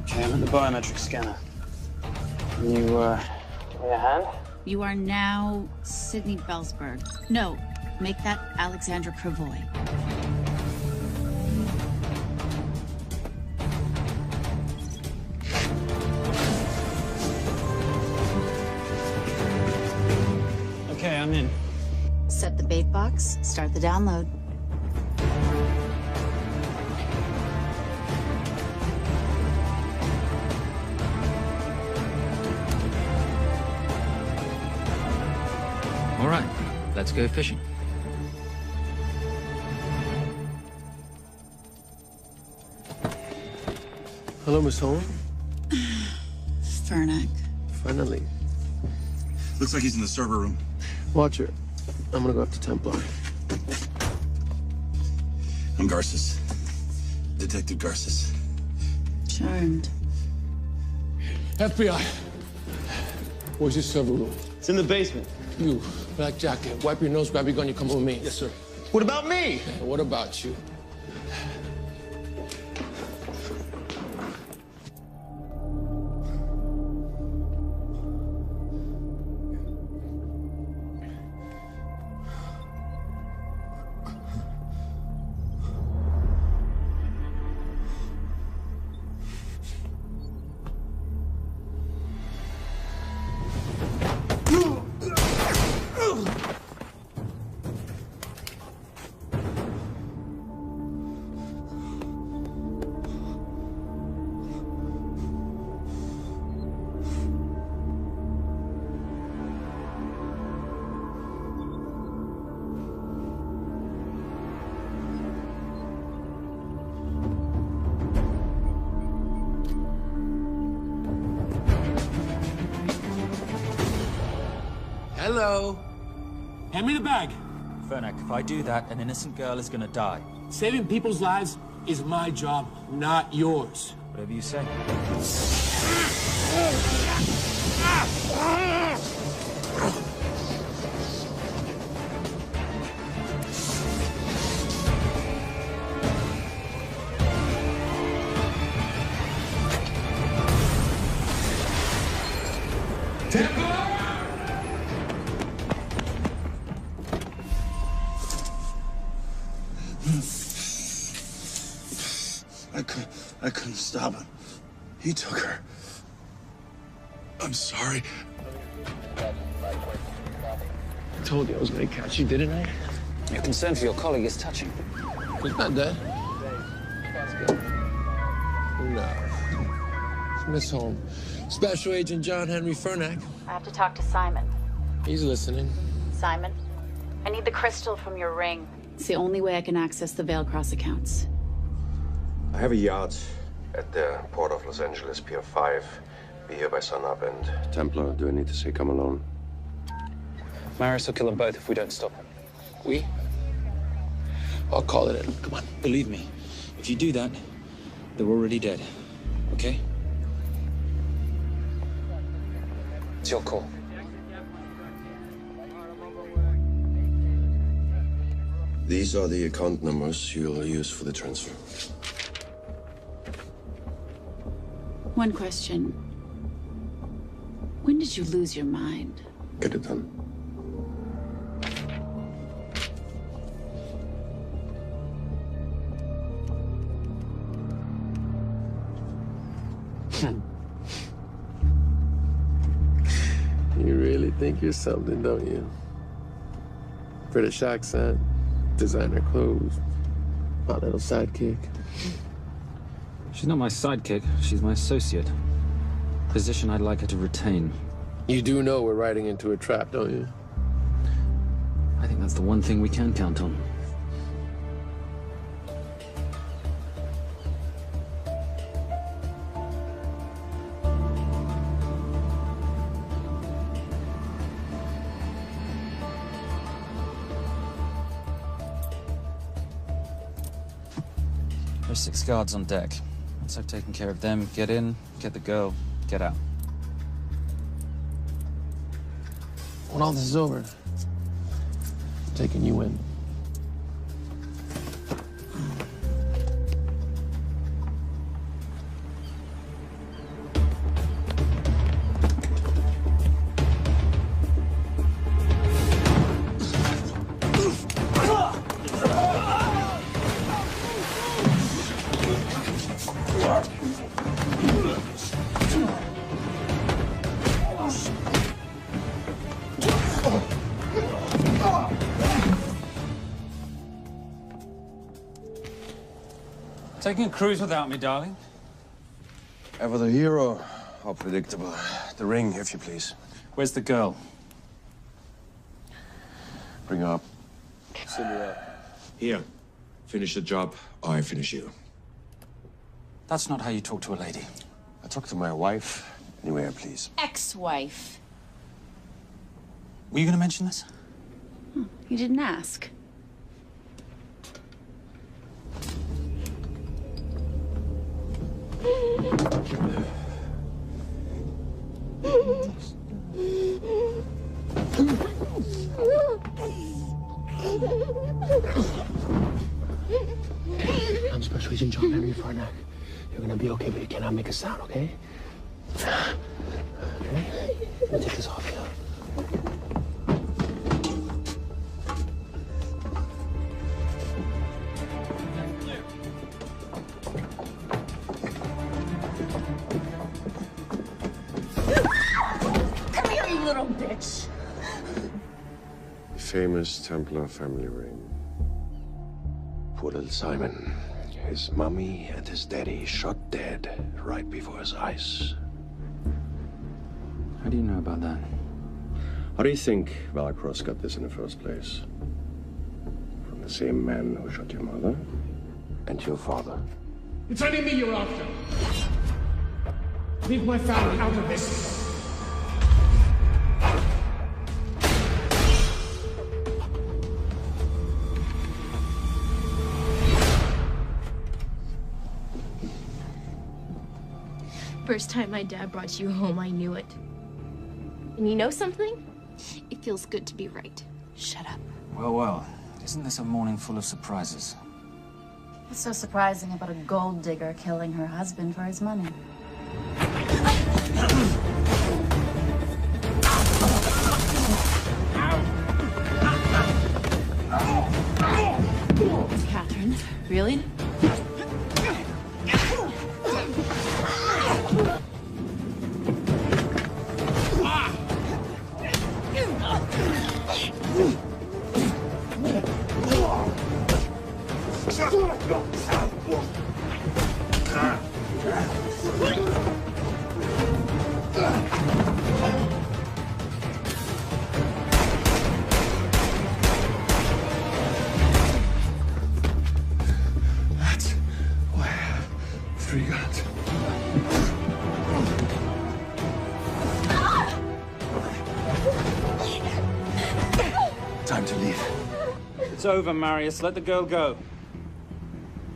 Okay, I'm at the biometric scanner. Can you, give me a hand? You are now Sydney Bellsberg. No, make that Alexandra Cravoy. Okay, I'm in. Set the bait box, start the download. All right, let's go fishing. Hello, Miss Holm. Fernac. Finally. Looks like he's in the server room. Watcher, I'm gonna go up to Templar. I'm Garces. Detective Garces. Charmed. FBI. Where's your server room? It's in the basement. You, black jacket, wipe your nose, grab your gun, you come with me. Yes, sir. What about me? Yeah, what about you? Hello. Hand me the bag. Fernac, if I do that, an innocent girl is gonna die. Saving people's lives is my job, not yours. Whatever you say. I couldn't stop him. He took her. I'm sorry. I told you I was gonna catch you, didn't I? Your concern for your colleague is touching. He's not dead. No. It's Miss Holmes. Special Agent John Henry Fernack. I have to talk to Simon. He's listening. Simon, I need the crystal from your ring. It's the only way I can access the Veilcross accounts. I have a yacht at the port of Los Angeles, Pier 5. Be here by sunup, and Templar, do I need to say come alone? Maris will kill them both if we don't stop him. We? I'll call it in. Come on. Believe me, if you do that, they're already dead. Okay? It's your call. These are the account numbers you'll use for the transfer. One question. When did you lose your mind? Get it done. You really think you're something, don't you? British accent, designer clothes, my little sidekick. She's not my sidekick. She's my associate. Position I'd like her to retain. You do know we're riding into a trap, don't you? I think that's the one thing we can count on. There's 6 guards on deck. Once I've taken care of them, get in, get the girl, get out. When all this is over, I'm taking you in. Taking a cruise without me, darling? Ever the hero? How predictable. The ring, if you please. Where's the girl? Bring her up. Send her up. Here. Finish the job, or I finish you. That's not how you talk to a lady. I talk to my wife anywhere, please. Ex-wife. Were you going to mention this? You didn't ask. I'm Special Agent John Henry Fernack. You're gonna be okay, but you cannot make a sound, okay? Okay? Let me take this off you. Come here, you little bitch. Famous Templar family ring. Poor little Simon. His mummy and his daddy shot dead right before his eyes. How do you know about that? How do you think Veilcross got this in the first place? From the same man who shot your mother and your father. It's only me you're after. Leave my family out of this. First time my dad brought you home, I knew it. And you know something? It feels good to be right. Shut up. Well, well. Isn't this a morning full of surprises? What's so surprising about a gold digger killing her husband for his money? Catherine. Really? That's why I have 3 guns. Time to leave. It's over, Marius. Let the girl go.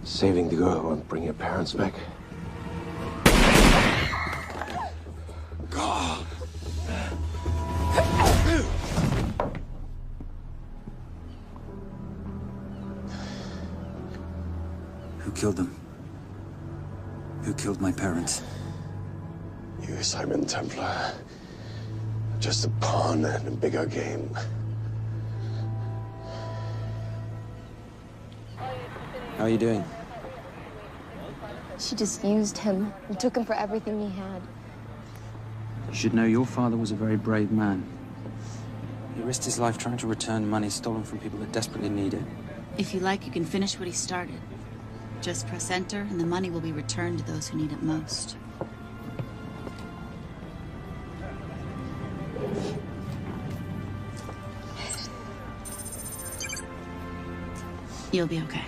Saving the girl won't bring your parents back. God. Who killed them? Who killed my parents? You, Simon Templar. Just a pawn in a bigger game. How are you doing? She just used him and took him for everything he had. You should know your father was a very brave man. He risked his life trying to return money stolen from people that desperately need it. If you like, you can finish what he started. Just press enter, and the money will be returned to those who need it most. You'll be okay.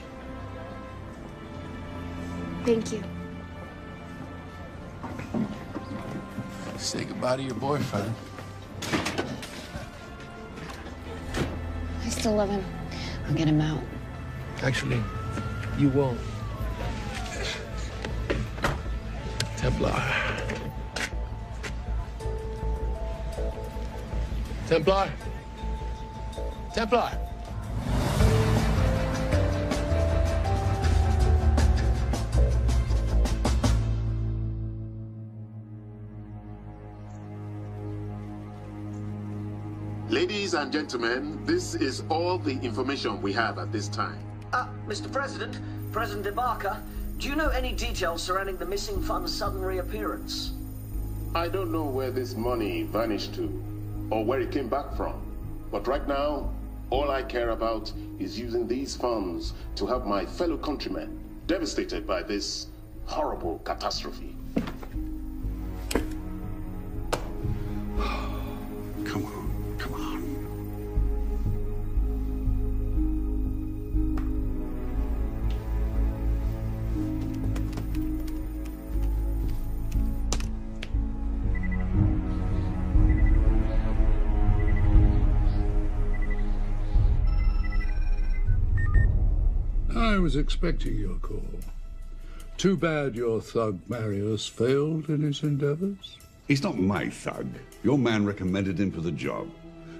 Thank you. Say goodbye to your boyfriend. I still love him. I'll get him out. Actually, you won't. Templar. Templar. Templar. Ladies and gentlemen, this is all the information we have at this time. Mr. President, President Ibaka, do you know any details surrounding the missing fund's sudden reappearance? I don't know where this money vanished to, or where it came back from. But right now, all I care about is using these funds to help my fellow countrymen devastated by this horrible catastrophe. Come on, come on. I was expecting your call. Too bad your thug Marius failed in his endeavors. He's not my thug. Your man recommended him for the job.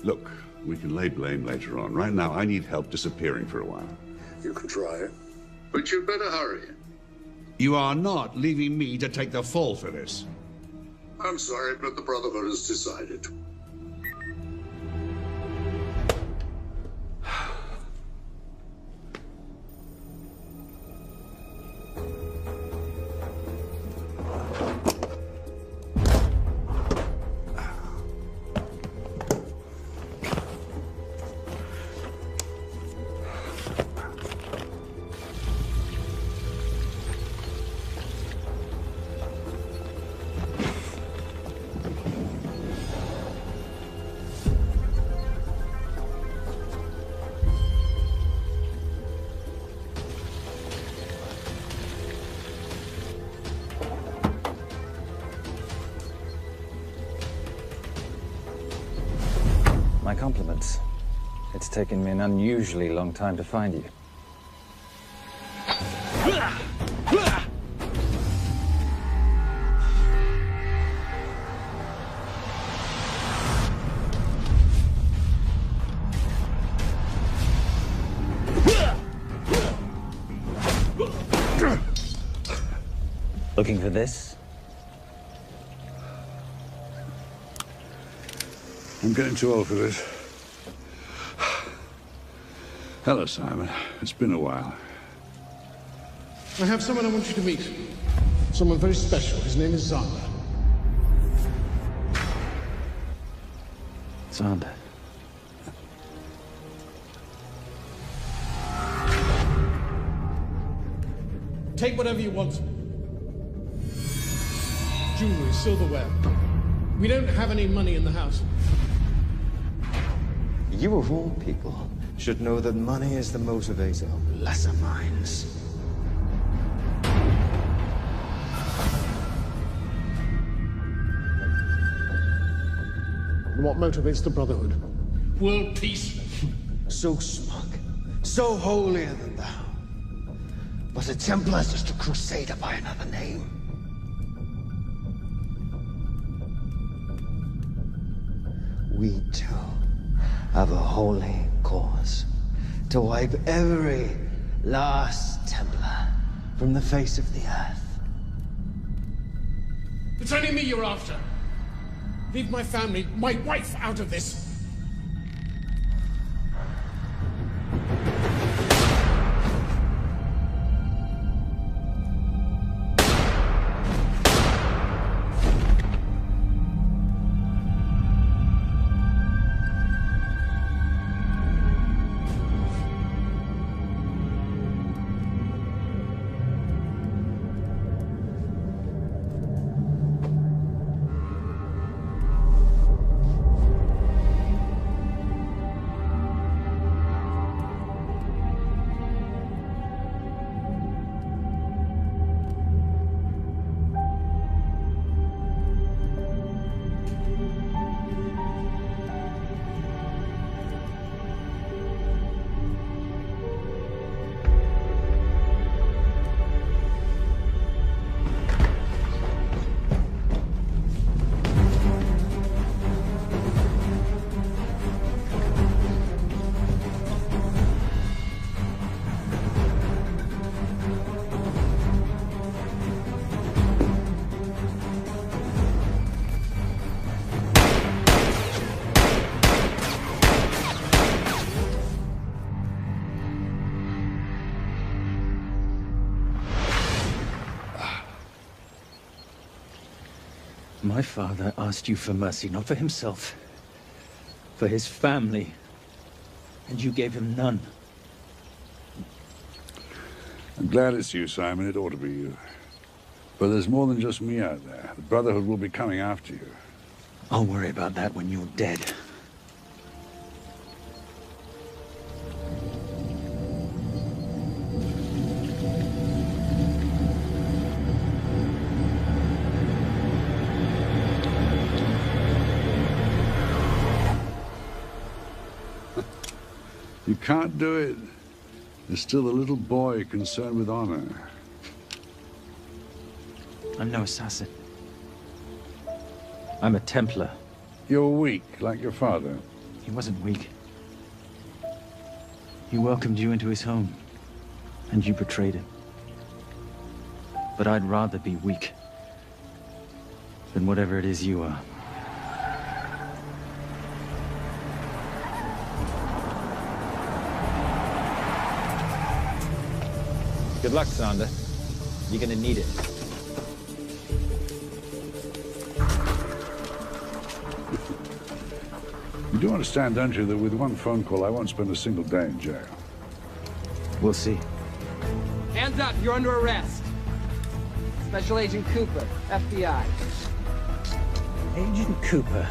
Look, we can lay blame later on. Right now, I need help disappearing for a while. You can try it, but you'd better hurry. You are not leaving me to take the fall for this. I'm sorry, but the Brotherhood has decided. My compliments. It's taken me an unusually long time to find you. Looking for this? I'm getting too old for this. Hello, Simon. It's been a while. I have someone I want you to meet. Someone very special. His name is Xander. Xander. Take whatever you want. Jewelry, silverware. We don't have any money in the house. You of all people should know that money is the motivator of lesser minds. What motivates the Brotherhood? World peace. So smug, so holier than thou. But a Templar's just a crusader by another name. We too have a holy cause to wipe every last Templar from the face of the earth. It's only me you're after. Leave my family, my wife, out of this. My father asked you for mercy, not for himself, for his family, and you gave him none. I'm glad it's you, Simon. It ought to be you. But there's more than just me out there. The Brotherhood will be coming after you. I'll worry about that when you're dead. You can't do it. There's still a little boy concerned with honor. I'm no assassin. I'm a Templar. You're weak, like your father. He wasn't weak. He welcomed you into his home, and you betrayed him. But I'd rather be weak than whatever it is you are. Good luck, Xander. You're gonna need it. You do understand, don't you, that with one phone call, I won't spend a single day in jail. We'll see. Hands up, you're under arrest. Special Agent Cooper, FBI. Agent Cooper,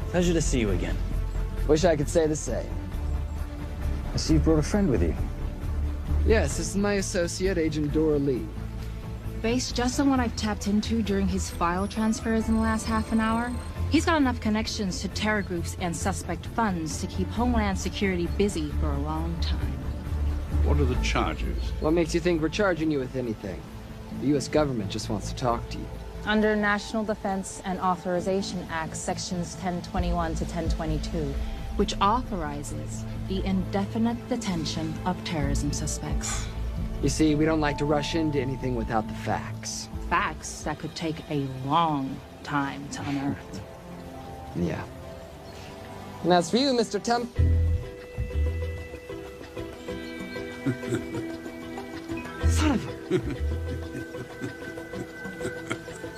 pleasure to see you again. Wish I could say the same. I see you brought a friend with you. Yes, this is my associate, Agent Dora Lee. Based just on what I've tapped into during his file transfers in the last half an hour, he's got enough connections to terror groups and suspect funds to keep Homeland Security busy for a long time. What are the charges? What makes you think we're charging you with anything? The U.S. government just wants to talk to you. Under National Defense and Authorization Act, Sections 1021 to 1022, which authorizes the indefinite detention of terrorism suspects. You see, we don't like to rush into anything without the facts. Facts that could take a long time to unearth. Yeah. And as for you, Mr. Temp... Son of a...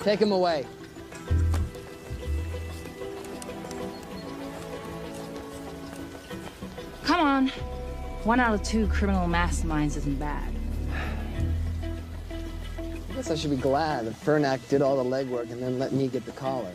Take him away. Come on. 1 out of 2 criminal masterminds isn't bad. I guess I should be glad that Fernak did all the legwork and then let me get the collar.